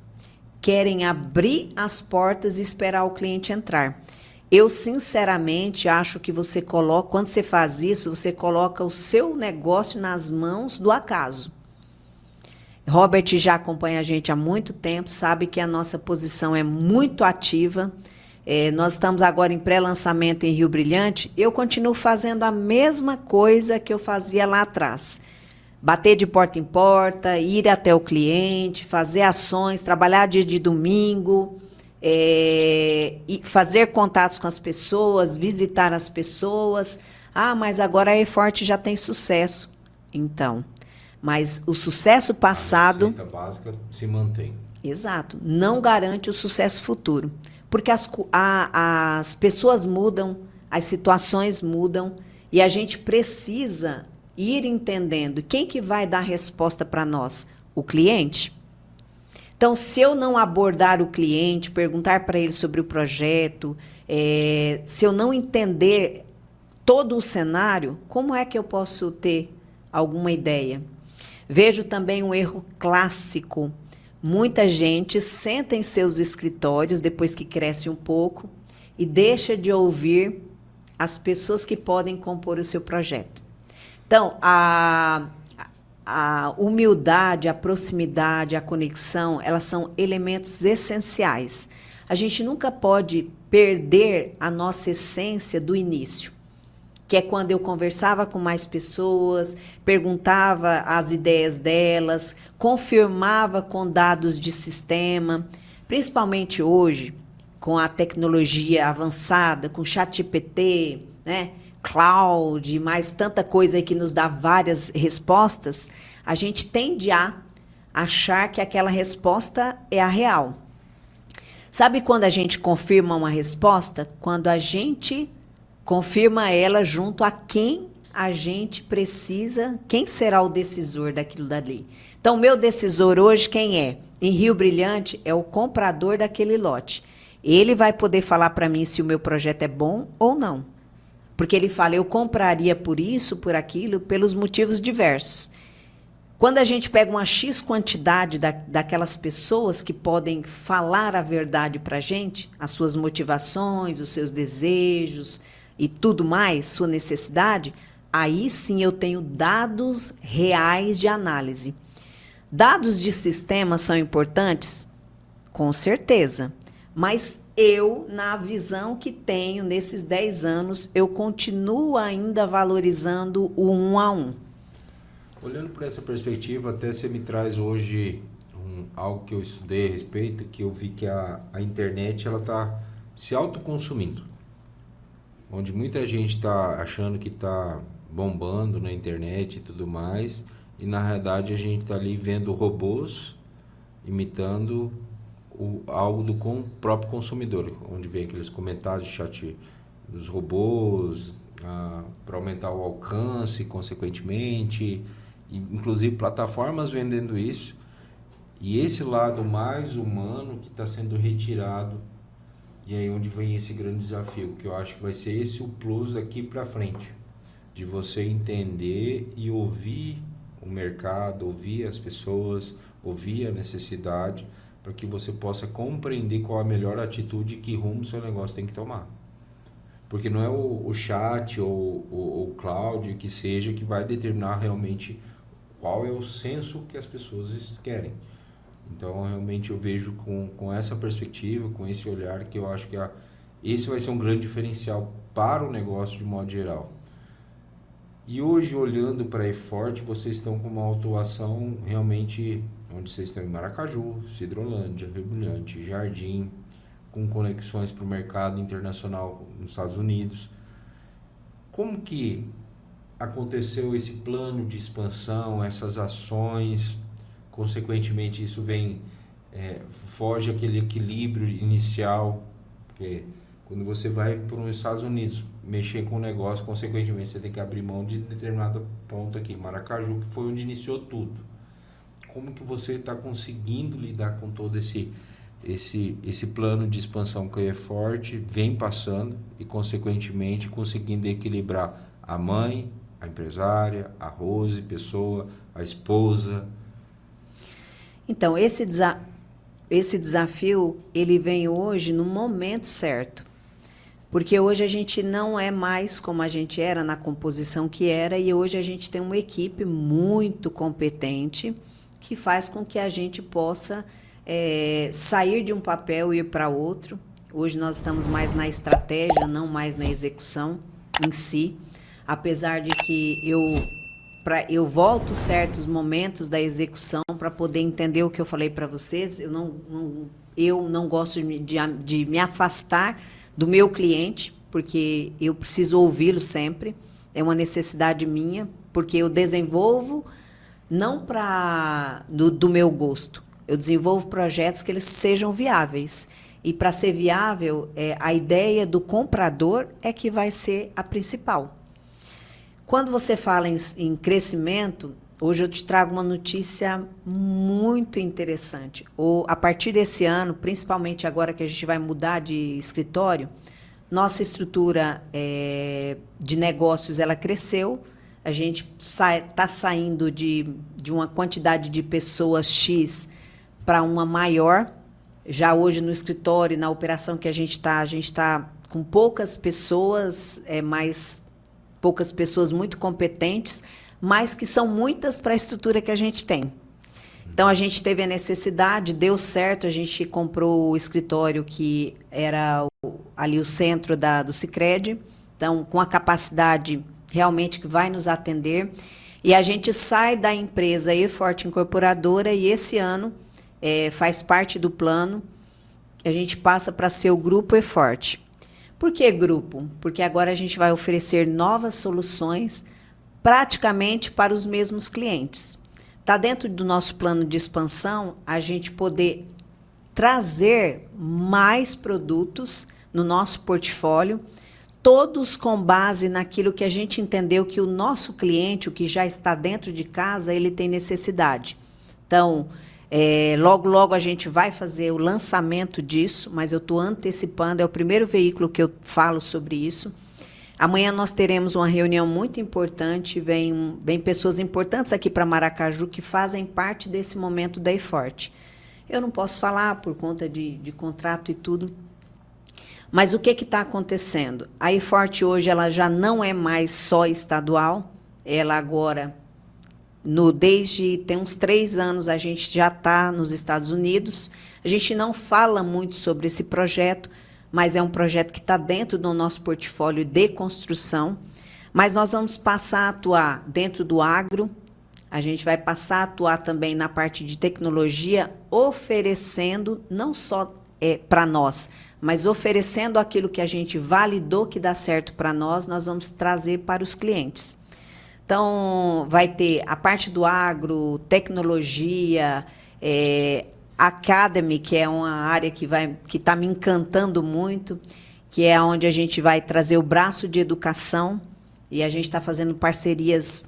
querem abrir as portas e esperar o cliente entrar. Eu, sinceramente, acho que você coloca, quando você faz isso, você coloca o seu negócio nas mãos do acaso. Robert já acompanha a gente há muito tempo, sabe que a nossa posição é muito ativa. Nós estamos agora em pré-lançamento em Rio Brilhante. Eu continuo fazendo a mesma coisa que eu fazia lá atrás. Bater de porta em porta, ir até o cliente, fazer ações, trabalhar dia de domingo, e fazer contatos com as pessoas, visitar as pessoas. Ah, mas agora a E-Forte já tem sucesso. Então, mas o sucesso passado... A receita básica se mantém. Exato. Não garante o sucesso futuro. Porque as pessoas mudam, as situações mudam, e a gente precisa ir entendendo quem que vai dar a resposta para nós? O cliente? Então, se eu não abordar o cliente, perguntar para ele sobre o projeto, se eu não entender todo o cenário, como é que eu posso ter alguma ideia? Vejo também um erro clássico. Muita gente senta em seus escritórios, depois que cresce um pouco, e deixa de ouvir as pessoas que podem compor o seu projeto. Então, a humildade, a proximidade, a conexão, elas são elementos essenciais. A gente nunca pode perder a nossa essência do início, que é quando eu conversava com mais pessoas, perguntava as ideias delas, confirmava com dados de sistema, principalmente hoje, com a tecnologia avançada, com ChatGPT, né? Cloud, mais tanta coisa aí que nos dá várias respostas, a gente tende a achar que aquela resposta é a real. Sabe quando a gente confirma uma resposta? Quando a gente confirma ela junto a quem a gente precisa, quem será o decisor daquilo dali. Então, meu decisor hoje, quem é? Em Rio Brilhante, é o comprador daquele lote. Ele vai poder falar para mim se o meu projeto é bom ou não. Porque ele fala, eu compraria por isso, por aquilo, pelos motivos diversos. Quando a gente pega uma X quantidade daquelas pessoas que podem falar a verdade para a gente, as suas motivações, os seus desejos e tudo mais, sua necessidade, aí sim eu tenho dados reais de análise. Dados de sistema são importantes? Com certeza. Mas eu, na visão que tenho nesses 10 anos, eu continuo ainda valorizando o 1 a 1. Olhando por essa perspectiva, até você me traz hoje algo que eu estudei a respeito, que eu vi que a internet está se autoconsumindo. Onde muita gente está achando que está bombando na internet e tudo mais, e na realidade a gente está ali vendo robôs imitando algo do próprio consumidor, onde vem aqueles comentários de chat dos robôs, para aumentar o alcance, consequentemente, e, inclusive plataformas vendendo isso, e esse lado mais humano que está sendo retirado, e aí onde vem esse grande desafio, que eu acho que vai ser esse o plus aqui para frente, de você entender e ouvir o mercado, ouvir as pessoas, ouvir a necessidade, para que você possa compreender qual a melhor atitude e que rumo o seu negócio tem que tomar. Porque não é o chat ou o cloud que seja que vai determinar realmente qual é o senso que as pessoas querem. Então, realmente eu vejo com essa perspectiva, com esse olhar, que eu acho que esse vai ser um grande diferencial para o negócio de modo geral. E hoje, olhando para a E-Forte, vocês estão com uma atuação realmente onde vocês estão em Maracaju, Cidrolândia, Rio Brilhante, Jardim, com conexões para o mercado internacional nos Estados Unidos. Como que aconteceu esse plano de expansão, essas ações? Consequentemente, isso foge aquele equilíbrio inicial, porque quando você vai para os Estados Unidos mexer com o negócio, consequentemente você tem que abrir mão de determinado ponto aqui, Maracaju, que foi onde iniciou tudo. Como que você está conseguindo lidar com todo esse plano de expansão que é forte, vem passando e, consequentemente, conseguindo equilibrar a mãe, a empresária, a Rose, pessoa, a esposa? Então, esse desafio, ele vem hoje no momento certo. Porque hoje a gente não é mais como a gente era, na composição que era, e hoje a gente tem uma equipe muito competente que faz com que a gente possa sair de um papel e ir para outro. Hoje nós estamos mais na estratégia, não mais na execução em si, apesar de que eu volto certos momentos da execução para poder entender o que eu falei para vocês. Eu não gosto de me afastar do meu cliente, porque eu preciso ouvi-lo sempre. É uma necessidade minha, porque eu desenvolvo não do meu gosto. Eu desenvolvo projetos que eles sejam viáveis. E para ser viável, a ideia do comprador é que vai ser a principal. Quando você fala em crescimento, hoje eu te trago uma notícia muito interessante. A partir desse ano, principalmente agora que a gente vai mudar de escritório, nossa estrutura de negócios ela cresceu. A gente está saindo de uma quantidade de pessoas X para uma maior. Já hoje no escritório, na operação que a gente está com poucas pessoas, mas poucas pessoas muito competentes, mas que são muitas para a estrutura que a gente tem. Então, a gente teve a necessidade, deu certo, a gente comprou o escritório que era ali o centro do Sicredi, então, com a capacidade realmente que vai nos atender. E a gente sai da empresa eForte Incorporadora e esse ano faz parte do plano, a gente passa para ser o Grupo eForte. Por que grupo? Porque agora a gente vai oferecer novas soluções praticamente para os mesmos clientes. Está dentro do nosso plano de expansão a gente poder trazer mais produtos no nosso portfólio, todos com base naquilo que a gente entendeu que o nosso cliente, o que já está dentro de casa, ele tem necessidade. Então, logo a gente vai fazer o lançamento disso, mas eu estou antecipando, é o primeiro veículo que eu falo sobre isso. Amanhã nós teremos uma reunião muito importante, vem pessoas importantes aqui para Maracaju que fazem parte desse momento da eForte. Eu não posso falar por conta de contrato e tudo, mas o que está acontecendo? A eForte hoje ela já não é mais só estadual, ela agora... tem uns 3 anos, a gente já está nos Estados Unidos. A gente não fala muito sobre esse projeto, mas é um projeto que está dentro do nosso portfólio de construção. Mas nós vamos passar a atuar dentro do agro, a gente vai passar a atuar também na parte de tecnologia, oferecendo, não só para nós, mas oferecendo aquilo que a gente validou que dá certo para nós vamos trazer para os clientes. Então, vai ter a parte do agro, tecnologia, Academy, que é uma área que está me encantando muito, que é onde a gente vai trazer o braço de educação, e a gente está fazendo parcerias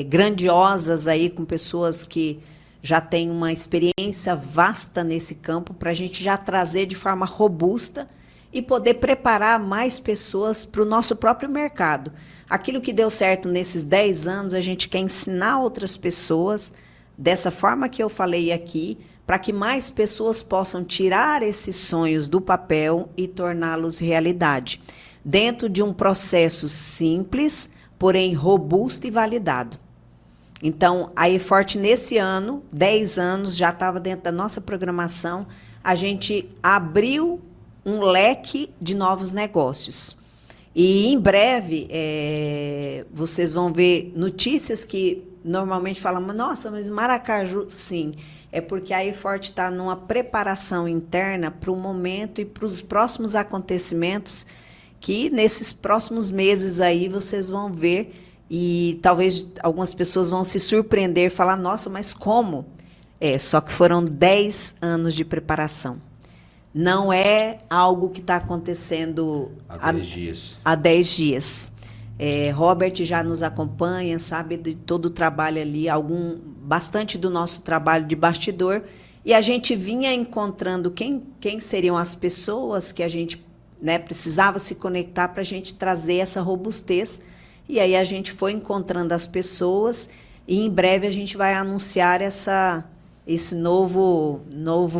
grandiosas aí com pessoas que já têm uma experiência vasta nesse campo, para a gente já trazer de forma robusta e poder preparar mais pessoas para o nosso próprio mercado. Aquilo que deu certo nesses 10 anos, a gente quer ensinar outras pessoas, dessa forma que eu falei aqui, para que mais pessoas possam tirar esses sonhos do papel e torná-los realidade, dentro de um processo simples, porém robusto e validado. Então, a eForte, nesse ano, 10 anos, já estava dentro da nossa programação, a gente abriu um leque de novos negócios. E, em breve, vocês vão ver notícias que normalmente falam, nossa, mas Maracaju, sim. É porque a eForte está numa preparação interna para o momento e para os próximos acontecimentos que, nesses próximos meses aí, vocês vão ver e talvez algumas pessoas vão se surpreender e falar, nossa, mas como? Só que foram 10 anos de preparação. Não é algo que está acontecendo há 10 dias. Há 10 dias. Robert já nos acompanha, sabe de todo o trabalho ali, bastante do nosso trabalho de bastidor, e a gente vinha encontrando quem seriam as pessoas que a gente precisava se conectar para a gente trazer essa robustez, e aí a gente foi encontrando as pessoas, e em breve a gente vai anunciar esse novo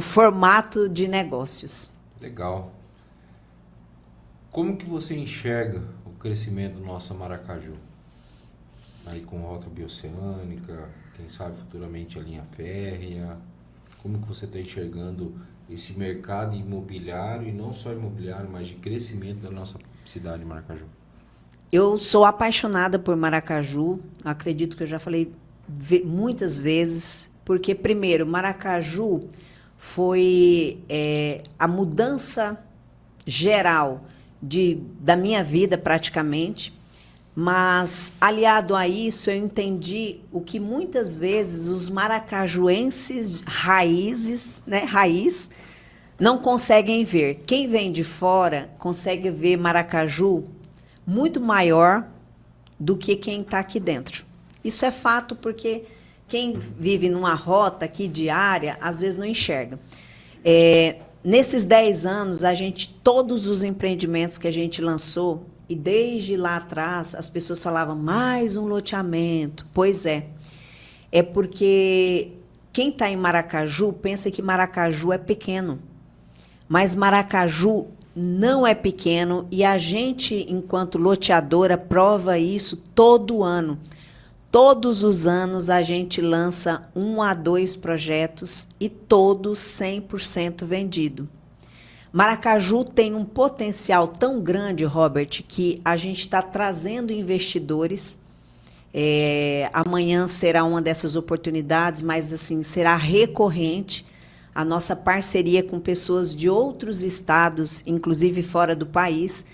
formato de negócios. Legal. Como que você enxerga o crescimento do nosso Maracaju? Aí com rota bioceânica, quem sabe futuramente a linha férrea. Como que você está enxergando esse mercado imobiliário, e não só imobiliário, mas de crescimento da nossa cidade de Maracaju? Eu sou apaixonada por Maracaju, acredito que eu já falei muitas vezes, porque, primeiro, Maracaju foi a mudança geral da minha vida, praticamente, mas, aliado a isso, eu entendi o que muitas vezes os maracajuenses raiz, não conseguem ver. Quem vem de fora consegue ver Maracaju muito maior do que quem está aqui dentro. Isso é fato, porque quem vive numa rota aqui diária, às vezes não enxerga. Nesses 10 anos, todos os empreendimentos que a gente lançou, e desde lá atrás, as pessoas falavam, mais um loteamento. Pois é porque quem está em Maracaju pensa que Maracaju é pequeno. Mas Maracaju não é pequeno, e a gente, enquanto loteadora, prova isso todo ano. Todos os anos a gente lança 1 a 2 projetos e todos 100% vendido. Maracaju tem um potencial tão grande, Robert, que a gente está trazendo investidores. Amanhã será uma dessas oportunidades, mas assim será recorrente a nossa parceria com pessoas de outros estados, inclusive fora do país,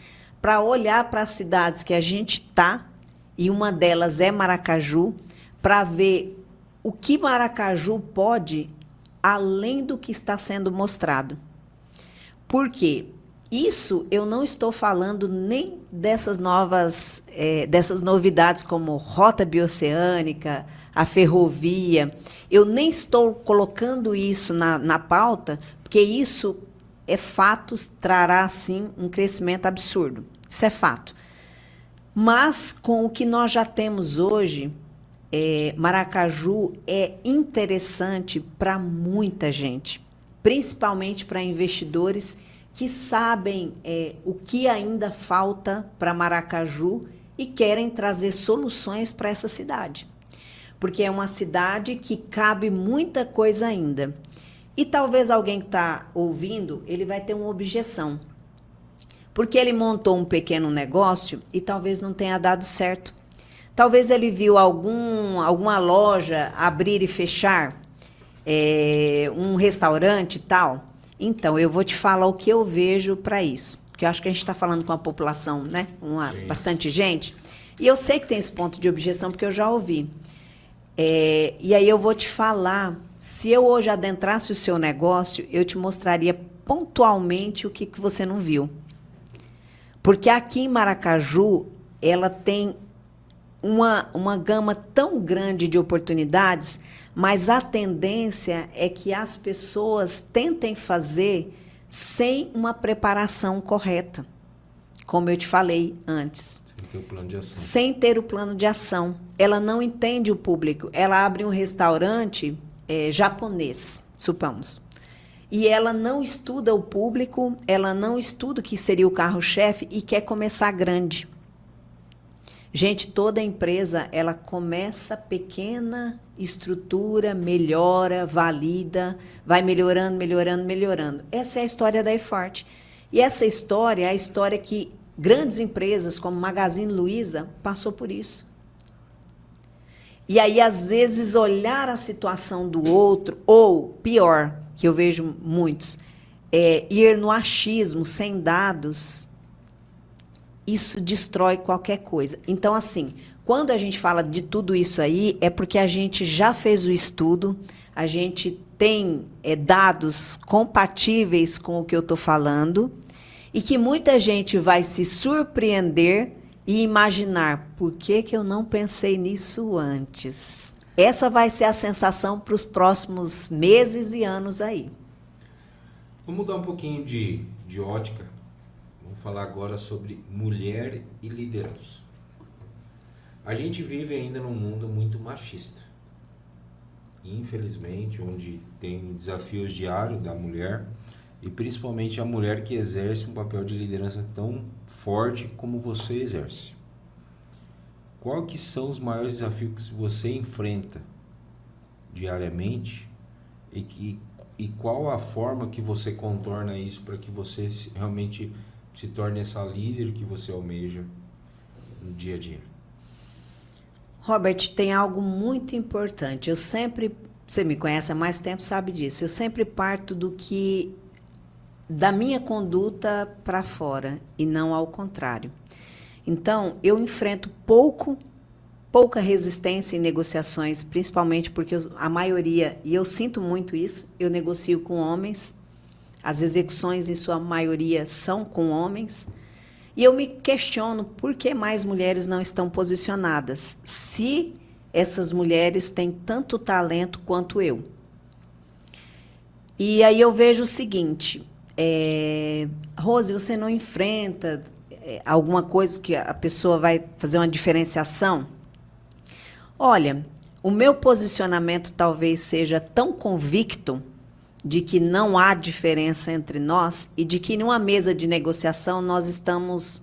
para olhar para as cidades que a gente está, e uma delas é Maracaju, para ver o que Maracaju pode, além do que está sendo mostrado. Por quê? Isso eu não estou falando nem dessas novidades como rota bioceânica, a ferrovia. Eu nem estou colocando isso na pauta, porque isso é fato, trará, sim, um crescimento absurdo. Isso é fato. Mas, com o que nós já temos hoje, Maracaju é interessante para muita gente, principalmente para investidores que sabem o que ainda falta para Maracaju e querem trazer soluções para essa cidade. Porque é uma cidade que cabe muita coisa ainda. E talvez alguém que está ouvindo, ele vai ter uma objeção. Porque ele montou um pequeno negócio e talvez não tenha dado certo. Talvez ele viu alguma loja abrir e fechar, um restaurante e tal. Então, eu vou te falar o que eu vejo para isso. Porque eu acho que a gente está falando com a população, né? Bastante gente. E eu sei que tem esse ponto de objeção, porque eu já ouvi. E aí eu vou te falar, se eu hoje adentrasse o seu negócio, eu te mostraria pontualmente o que você não viu. Porque aqui em Maracaju, ela tem uma gama tão grande de oportunidades, mas a tendência é que as pessoas tentem fazer sem uma preparação correta, como eu te falei antes. Sem ter o plano de ação. Sem ter o plano de ação. Ela não entende o público. Ela abre um restaurante japonês, supamos. E ela não estuda o público, ela não estuda o que seria o carro-chefe e quer começar grande. Gente, toda empresa, ela começa pequena, estrutura, melhora, valida, vai melhorando, melhorando, melhorando. Essa é a história da E-Forte. E essa história é a história que grandes empresas como Magazine Luiza passou por isso. E aí, às vezes, olhar a situação do outro, ou pior, que eu vejo muitos, ir no achismo, sem dados, isso destrói qualquer coisa. Então, assim, quando a gente fala de tudo isso aí, é porque a gente já fez o estudo, a gente tem dados compatíveis com o que eu estou falando, e que muita gente vai se surpreender e imaginar, por que eu não pensei nisso antes? Essa vai ser a sensação para os próximos meses e anos aí. Vamos mudar um pouquinho de ótica. Vamos falar agora sobre mulher e liderança. A gente vive ainda num mundo muito machista. Infelizmente, onde tem desafios diários da mulher. e principalmente a mulher que exerce um papel de liderança tão forte como você exerce. Qual que são os maiores desafios que você enfrenta diariamente e qual a forma que você contorna isso para que você realmente se torne essa líder que você almeja no dia a dia? Robert, tem algo muito importante. Você me conhece há mais tempo, sabe disso. Eu sempre parto da minha conduta para fora e não ao contrário. Então, eu enfrento pouca resistência em negociações, principalmente porque a maioria, e eu sinto muito isso, eu negocio com homens, as execuções, em sua maioria, são com homens, e eu me questiono por que mais mulheres não estão posicionadas, se essas mulheres têm tanto talento quanto eu. E aí eu vejo o seguinte, Rose, você não enfrenta alguma coisa que a pessoa vai fazer uma diferenciação? Olha, o meu posicionamento talvez seja tão convicto de que não há diferença entre nós e de que numa mesa de negociação nós estamos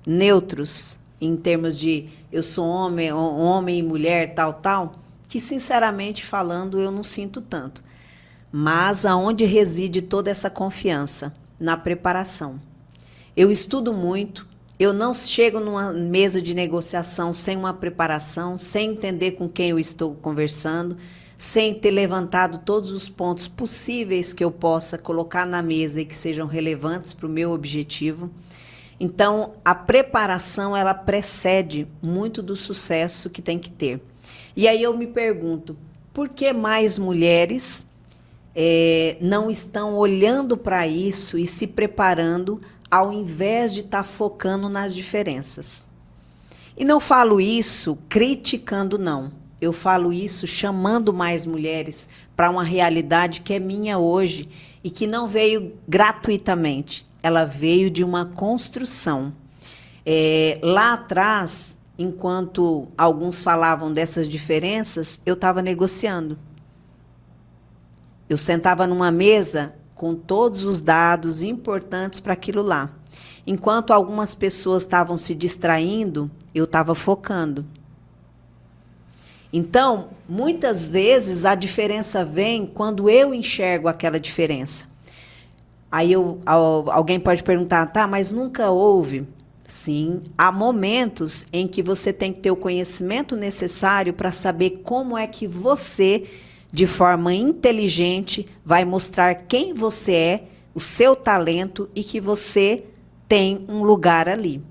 neutros em termos de eu sou homem e mulher, tal, que sinceramente falando eu não sinto tanto. Mas aonde reside toda essa confiança? Na preparação. Eu estudo muito, eu não chego numa mesa de negociação sem uma preparação, sem entender com quem eu estou conversando, sem ter levantado todos os pontos possíveis que eu possa colocar na mesa e que sejam relevantes para o meu objetivo. Então, a preparação, ela precede muito do sucesso que tem que ter. E aí eu me pergunto, por que mais mulheres não estão olhando para isso e se preparando ao invés de estar focando nas diferenças? E não falo isso criticando, não. Eu falo isso chamando mais mulheres para uma realidade que é minha hoje e que não veio gratuitamente. Ela veio de uma construção. Lá atrás, enquanto alguns falavam dessas diferenças, eu estava negociando. Eu sentava numa mesa com todos os dados importantes para aquilo lá. Enquanto algumas pessoas estavam se distraindo, eu estava focando. Então, muitas vezes a diferença vem quando eu enxergo aquela diferença. Aí alguém pode perguntar, tá, mas nunca houve? Sim, há momentos em que você tem que ter o conhecimento necessário para saber como é que você, de forma inteligente, vai mostrar quem você é, o seu talento e que você tem um lugar ali.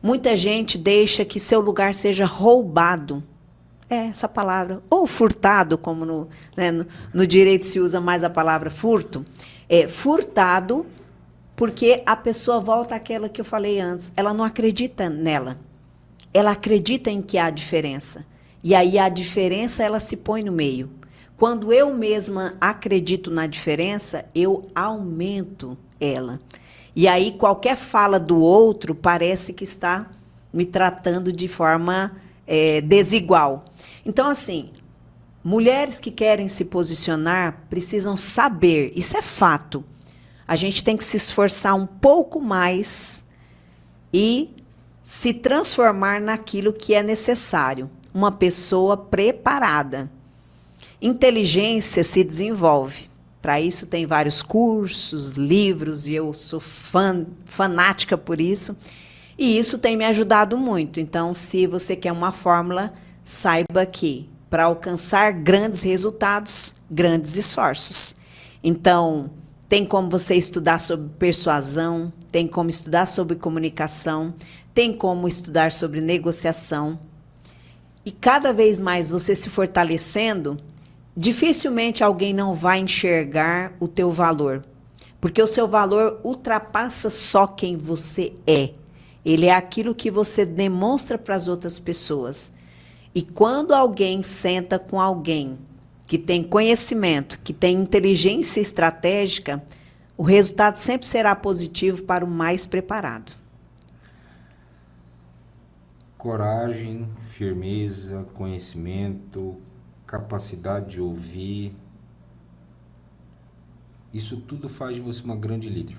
Muita gente deixa que seu lugar seja roubado. Essa palavra, ou furtado, como no direito se usa mais a palavra furto. Furtado porque a pessoa volta àquela que eu falei antes. Ela não acredita nela. Ela acredita em que há diferença. E aí a diferença ela se põe no meio. Quando eu mesma acredito na diferença, eu aumento ela. E aí qualquer fala do outro parece que está me tratando de forma desigual. Então, assim, mulheres que querem se posicionar precisam saber, isso é fato. A gente tem que se esforçar um pouco mais e se transformar naquilo que é necessário. Uma pessoa preparada. Inteligência se desenvolve. Para isso tem vários cursos, livros, e eu sou fanática por isso. E isso tem me ajudado muito. Então, se você quer uma fórmula, saiba que para alcançar grandes resultados, grandes esforços. Então, tem como você estudar sobre persuasão, tem como estudar sobre comunicação, tem como estudar sobre negociação. E cada vez mais você se fortalecendo, dificilmente alguém não vai enxergar o teu valor. Porque o seu valor ultrapassa só quem você é. Ele é aquilo que você demonstra para as outras pessoas. E quando alguém senta com alguém que tem conhecimento, que tem inteligência estratégica, o resultado sempre será positivo para o mais preparado. Coragem, firmeza, conhecimento, capacidade de ouvir. isso tudo faz de você uma grande líder.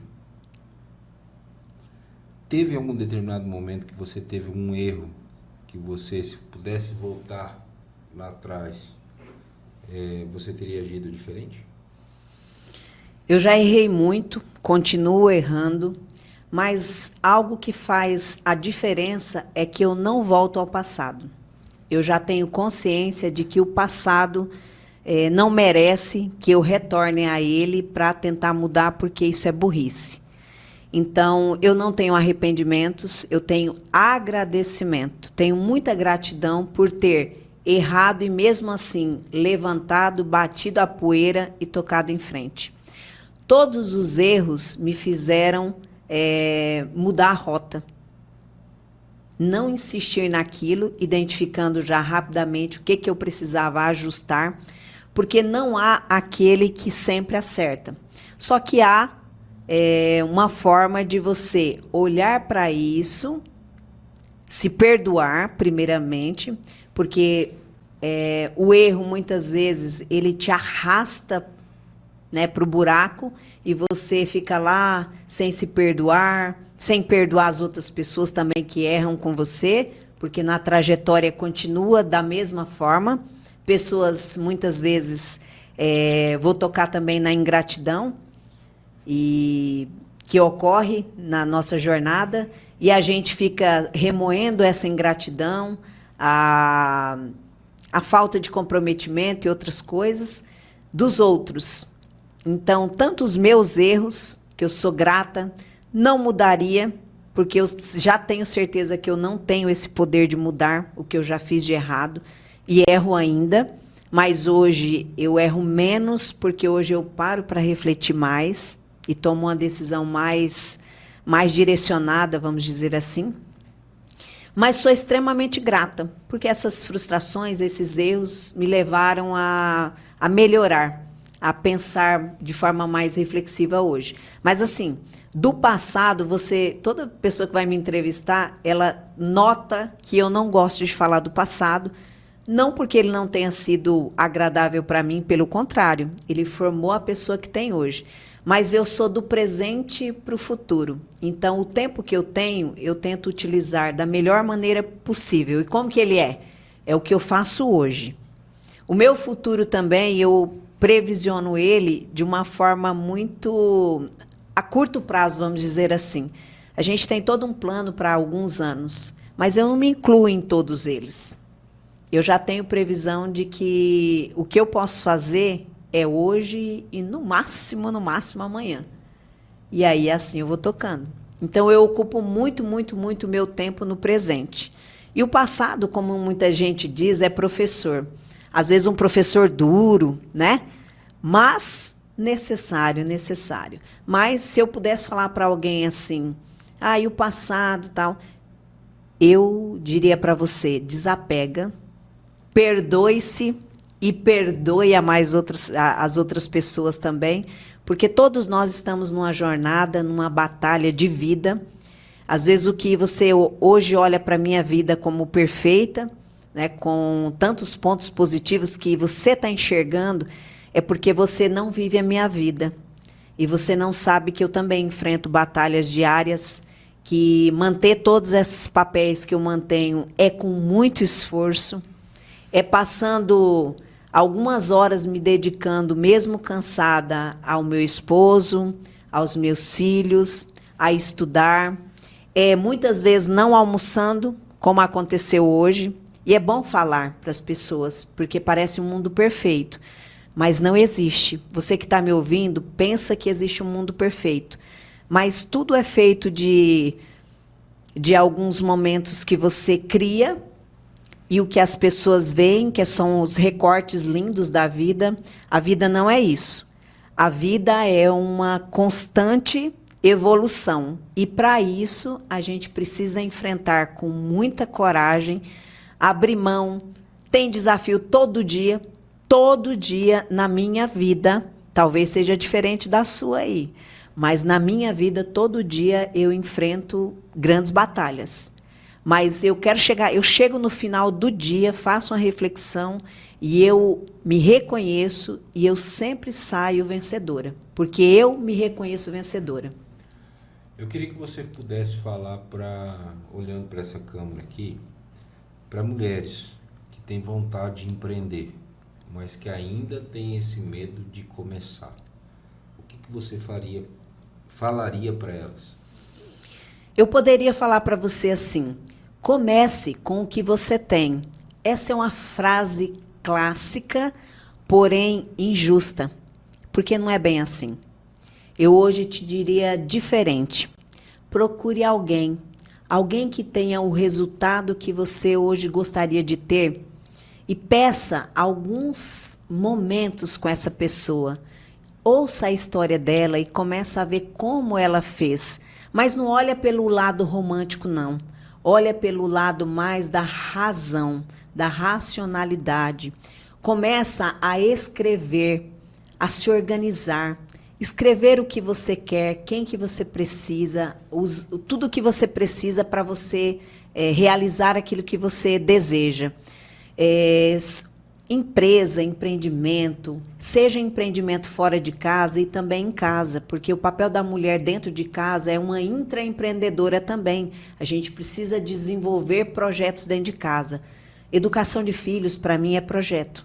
Teve algum determinado momento que você teve um erro, que você, se pudesse voltar lá atrás, você teria agido diferente? Eu já errei muito, continuo errando, mas algo que faz a diferença é que eu não volto ao passado. Eu já tenho consciência de que o passado não merece que eu retorne a ele para tentar mudar, porque isso é burrice. Então, eu não tenho arrependimentos, eu tenho agradecimento. Tenho muita gratidão por ter errado e, mesmo assim, levantado, batido a poeira e tocado em frente. Todos os erros me fizeram mudar a rota. Não insistir naquilo, identificando já rapidamente o que eu precisava ajustar, porque não há aquele que sempre acerta. Só que há uma forma de você olhar para isso, se perdoar primeiramente, porque o erro muitas vezes ele te arrasta, né, para o buraco, e você fica lá sem se perdoar, sem perdoar as outras pessoas também que erram com você, porque na trajetória continua da mesma forma. Pessoas muitas vezes, vou tocar também na ingratidão, e que ocorre na nossa jornada, e a gente fica remoendo essa ingratidão, a falta de comprometimento e outras coisas dos outros. Então, tanto os meus erros, que eu sou grata, não mudaria, porque eu já tenho certeza que eu não tenho esse poder de mudar o que eu já fiz de errado, e erro ainda, mas hoje eu erro menos, porque hoje eu paro para refletir mais e tomo uma decisão mais direcionada, vamos dizer assim. Mas sou extremamente grata, porque essas frustrações, esses erros me levaram a melhorar, a pensar de forma mais reflexiva hoje. Mas assim, do passado, toda pessoa que vai me entrevistar, ela nota que eu não gosto de falar do passado, não porque ele não tenha sido agradável para mim, pelo contrário, ele formou a pessoa que tem hoje. Mas eu sou do presente para o futuro. Então, o tempo que eu tenho, eu tento utilizar da melhor maneira possível. E como que ele é? É o que eu faço hoje. O meu futuro também, eu previsiono ele de uma forma muito a curto prazo, vamos dizer assim. A gente tem todo um plano para alguns anos, mas eu não me incluo em todos eles. Eu já tenho previsão de que o que eu posso fazer é hoje e no máximo amanhã. E aí assim eu vou tocando. Então eu ocupo muito meu tempo no presente. E o passado, como muita gente diz, é professor. Às vezes um professor duro, né? Mas necessário. Mas se eu pudesse falar para alguém assim, e o passado tal, eu diria para você, desapega, perdoe-se e perdoe as outras pessoas também, porque todos nós estamos numa jornada, numa batalha de vida. Às vezes o que você hoje olha para a minha vida como perfeita, né, com tantos pontos positivos que você está enxergando, é porque você não vive a minha vida. E você não sabe que eu também enfrento batalhas diárias, que manter todos esses papéis que eu mantenho é com muito esforço, é passando algumas horas me dedicando, mesmo cansada, ao meu esposo, aos meus filhos, a estudar, muitas vezes não almoçando, como aconteceu hoje. E é bom falar para as pessoas, porque parece um mundo perfeito, mas não existe. Você que está me ouvindo, pensa que existe um mundo perfeito, mas tudo é feito de alguns momentos que você cria, e o que as pessoas veem, que são os recortes lindos da vida. A vida não é isso. A vida é uma constante evolução. E, para isso, a gente precisa enfrentar com muita coragem, abrir mão. Tem desafio todo dia na minha vida. Talvez seja diferente da sua aí. Mas na minha vida, todo dia, eu enfrento grandes batalhas. Mas eu chego no final do dia, faço uma reflexão e eu me reconheço e eu sempre saio vencedora, porque eu me reconheço vencedora. Eu queria que você pudesse falar, olhando para essa câmera aqui, para mulheres que têm vontade de empreender, mas que ainda têm esse medo de começar. O que você falaria para elas? Eu poderia falar para você assim: comece com o que você tem. Essa é uma frase clássica, porém injusta, porque não é bem assim. Eu hoje te diria diferente. Procure alguém que tenha o resultado que você hoje gostaria de ter e peça alguns momentos com essa pessoa. Ouça a história dela e comece a ver como ela fez. Mas não olha pelo lado romântico, não. Olha pelo lado mais da razão, da racionalidade. Começa a escrever, a se organizar. Escrever o que você quer, quem que você precisa, tudo o que você precisa para você realizar aquilo que você deseja. Empresa, empreendimento, seja empreendimento fora de casa e também em casa, porque o papel da mulher dentro de casa é uma intraempreendedora também. A gente precisa desenvolver projetos dentro de casa. Educação de filhos, para mim, é projeto.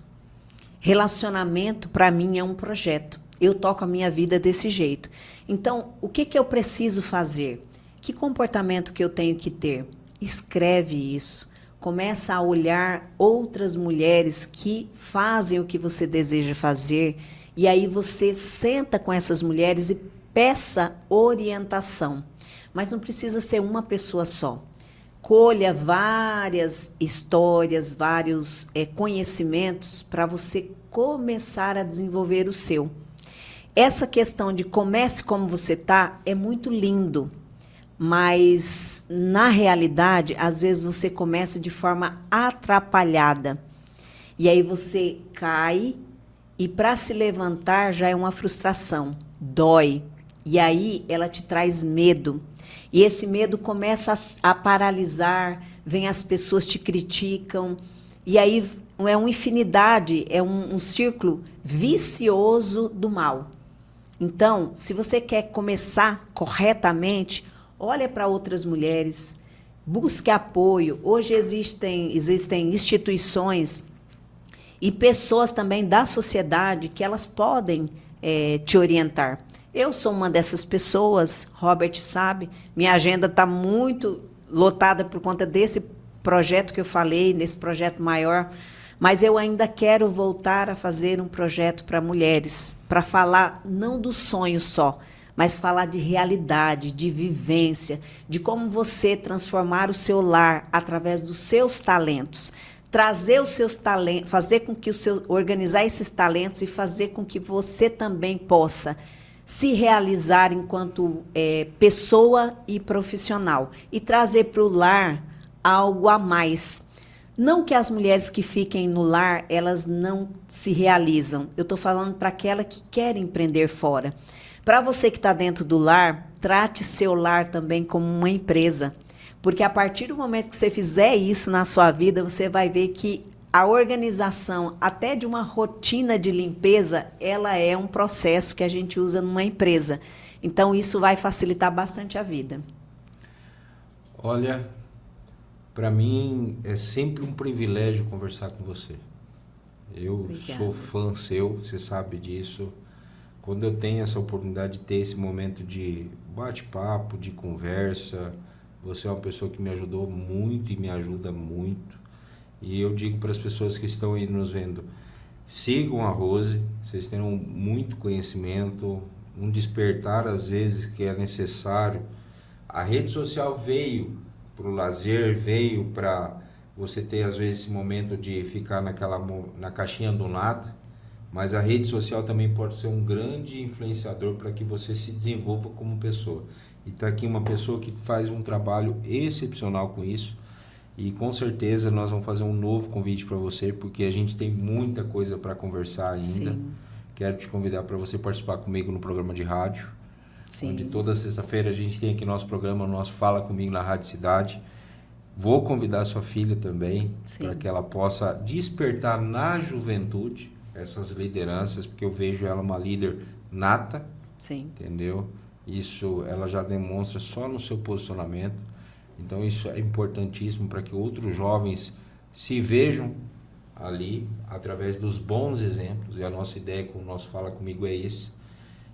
Relacionamento, para mim, é um projeto. Eu toco a minha vida desse jeito. Então, o que eu preciso fazer? Que comportamento que eu tenho que ter? Escreve isso. Começa a olhar outras mulheres que fazem o que você deseja fazer. E aí você senta com essas mulheres e peça orientação. Mas não precisa ser uma pessoa só. Colha várias histórias, vários conhecimentos para você começar a desenvolver o seu. Essa questão de comece como você está é muito lindo, mas na realidade, às vezes você começa de forma atrapalhada. E aí você cai e para se levantar já é uma frustração, dói. E aí ela te traz medo. E esse medo começa a paralisar, vem as pessoas te criticam. E aí é uma infinidade, é um círculo vicioso do mal. Então, se você quer começar corretamente, olha para outras mulheres, busque apoio. Hoje existem instituições e pessoas também da sociedade que elas podem te orientar. Eu sou uma dessas pessoas, Robert sabe, minha agenda está muito lotada por conta desse projeto que eu falei, nesse projeto maior, mas eu ainda quero voltar a fazer um projeto para mulheres, para falar não do sonho só, mas falar de realidade, de vivência, de como você transformar o seu lar através dos seus talentos. Trazer os seus talentos, fazer com que organizar esses talentos e fazer com que você também possa se realizar enquanto pessoa e profissional. E trazer para o lar algo a mais. Não que as mulheres que fiquem no lar, elas não se realizam. Eu estou falando para aquela que quer empreender fora. Para você que está dentro do lar, trate seu lar também como uma empresa. Porque a partir do momento que você fizer isso na sua vida, você vai ver que a organização, até de uma rotina de limpeza, ela é um processo que a gente usa numa empresa. Então, isso vai facilitar bastante a vida. Olha, para mim é sempre um privilégio conversar com você. Eu Obrigada. Sou fã seu, você sabe disso. Quando eu tenho essa oportunidade de ter esse momento de bate-papo, de conversa, você é uma pessoa que me ajudou muito e me ajuda muito. E eu digo para as pessoas que estão aí nos vendo, sigam a Rose, vocês terão muito conhecimento, um despertar às vezes que é necessário. A rede social veio para o lazer, veio para você ter às vezes esse momento de ficar na caixinha do nada, mas a rede social também pode ser um grande influenciador para que você se desenvolva como pessoa. E está aqui uma pessoa que faz um trabalho excepcional com isso. E com certeza nós vamos fazer um novo convite para você, porque a gente tem muita coisa para conversar ainda. Sim. Quero te convidar para você participar comigo no programa de rádio. Sim. Onde toda sexta-feira a gente tem aqui nosso programa, nosso Fala Comigo na Rádio Cidade. Vou convidar sua filha também, Sim. para que ela possa despertar na juventude essas lideranças, porque eu vejo ela uma líder nata, Sim. entendeu? Isso ela já demonstra só no seu posicionamento. Então isso é importantíssimo para que outros jovens se vejam ali através dos bons exemplos. E a nossa ideia com o nosso Fala Comigo é esse.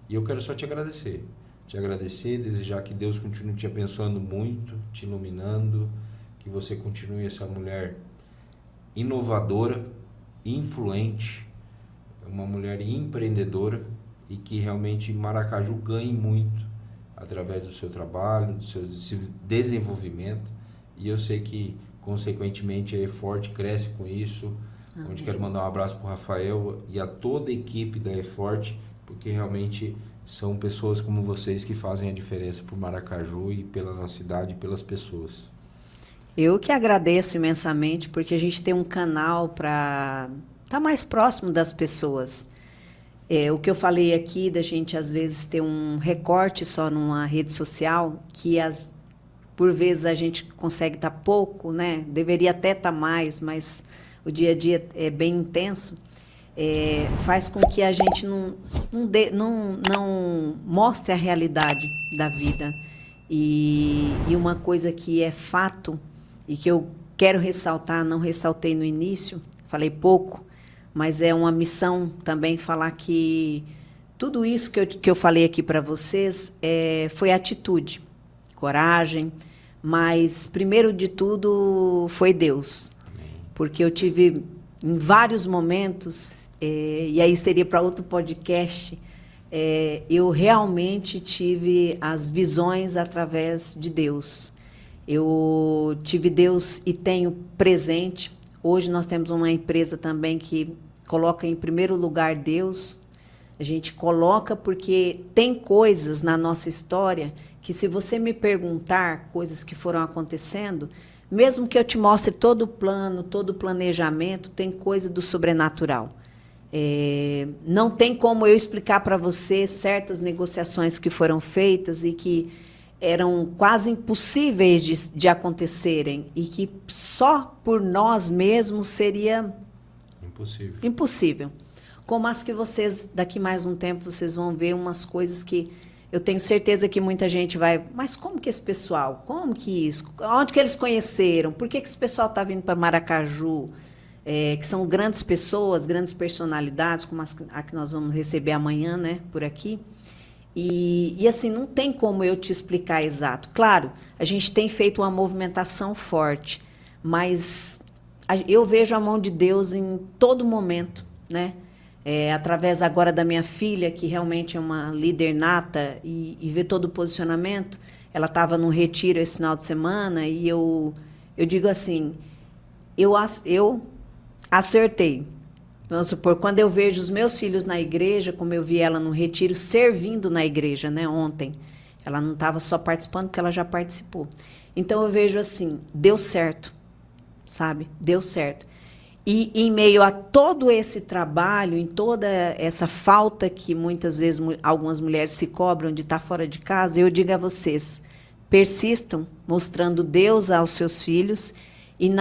E eu quero só te agradecer. Te agradecer, desejar que Deus continue te abençoando muito, te iluminando, que você continue essa mulher inovadora, influente, uma mulher empreendedora e que realmente Maracaju ganhe muito através do seu trabalho, do seu desenvolvimento. E eu sei que, consequentemente, a E-Forte cresce com isso. Amém. Onde quero mandar um abraço para o Rafael e a toda a equipe da E-Forte, porque realmente são pessoas como vocês que fazem a diferença por Maracaju e pela nossa cidade e pelas pessoas. Eu que agradeço imensamente, porque a gente tem um canal para estar mais próximo das pessoas. O que eu falei aqui, da gente às vezes ter um recorte só numa rede social, que por vezes a gente consegue estar pouco, né? Deveria até estar mais, mas o dia a dia é bem intenso. Faz com que a gente não mostre a realidade da vida. E uma coisa que é fato e que eu quero ressaltar, não ressaltei no início, falei pouco, mas é uma missão também falar que tudo isso que eu falei aqui para vocês foi atitude, coragem, mas primeiro de tudo foi Deus. Porque eu tive em vários momentos, e aí seria para outro podcast, eu realmente tive as visões através de Deus. Eu tive Deus e tenho presente. Hoje nós temos uma empresa também que coloca em primeiro lugar Deus. A gente coloca porque tem coisas na nossa história que, se você me perguntar coisas que foram acontecendo, mesmo que eu te mostre todo o plano, todo o planejamento, tem coisa do sobrenatural. Não tem como eu explicar para você certas negociações que foram feitas e que eram quase impossíveis de acontecerem e que só por nós mesmos seria impossível. Como as que vocês, daqui mais um tempo, vocês vão ver umas coisas que eu tenho certeza que muita gente vai... Mas como que esse pessoal? Como que isso? Onde que eles conheceram? Por que esse pessoal está vindo para Maracaju? Que são grandes pessoas, grandes personalidades, como a que nós vamos receber amanhã, né, por aqui. E assim, não tem como eu te explicar exato. Claro, a gente tem feito uma movimentação forte, mas eu vejo a mão de Deus em todo momento, né? Através agora da minha filha, que realmente é uma líder nata, e ver todo o posicionamento. Ela estava num retiro esse final de semana e eu digo assim, eu acertei. Vamos supor, quando eu vejo os meus filhos na igreja, como eu vi ela no retiro, servindo na igreja, né, ontem. Ela não estava só participando, porque ela já participou. Então, eu vejo assim, deu certo, sabe? Deu certo. E em meio a todo esse trabalho, em toda essa falta que muitas vezes algumas mulheres se cobram de estar fora de casa, eu digo a vocês, persistam mostrando Deus aos seus filhos. E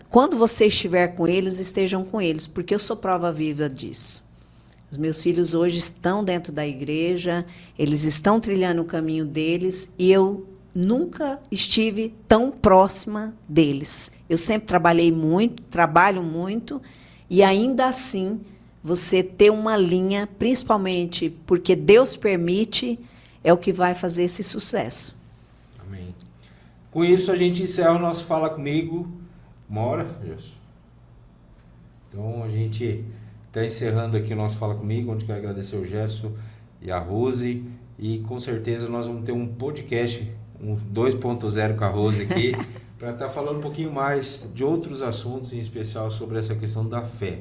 quando você estiver com eles, estejam com eles, porque eu sou prova viva disso. Os meus filhos hoje estão dentro da igreja, eles estão trilhando o caminho deles, e eu nunca estive tão próxima deles. Eu sempre trabalhei muito, trabalho muito, e ainda assim, você ter uma linha, principalmente porque Deus permite, é o que vai fazer esse sucesso. Amém. Com isso, a gente encerra o nosso Fala Comigo. Mora, Jesus. Então, a gente está encerrando aqui o nosso Fala Comigo, onde quero agradecer o Gerson e a Rose. E, com certeza, nós vamos ter um podcast, um 2.0 com a Rose aqui, para estar falando um pouquinho mais de outros assuntos, em especial sobre essa questão da fé.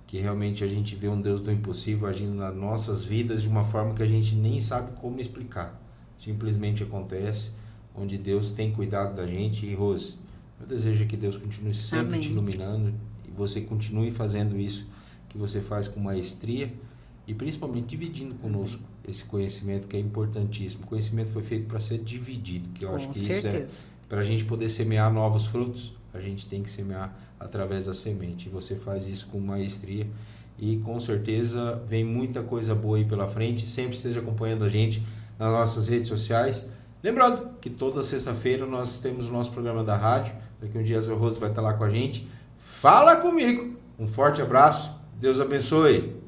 Que realmente a gente vê um Deus do impossível agindo nas nossas vidas de uma forma que a gente nem sabe como explicar. Simplesmente acontece, onde Deus tem cuidado da gente. E, Rose, meu desejo é que Deus continue sempre Amém. te iluminando e você continue fazendo isso que você faz com maestria e principalmente dividindo conosco esse conhecimento que é importantíssimo. O conhecimento foi feito para ser dividido, que eu acho que isso para a gente poder semear novos frutos, a gente tem que semear através da semente. E você faz isso com maestria e com certeza vem muita coisa boa aí pela frente. Sempre esteja acompanhando a gente nas nossas redes sociais. Lembrando que toda sexta-feira nós temos o nosso programa da rádio. Daqui um dia a Zé Rose vai estar lá com a gente. Fala comigo! Um forte abraço. Deus abençoe.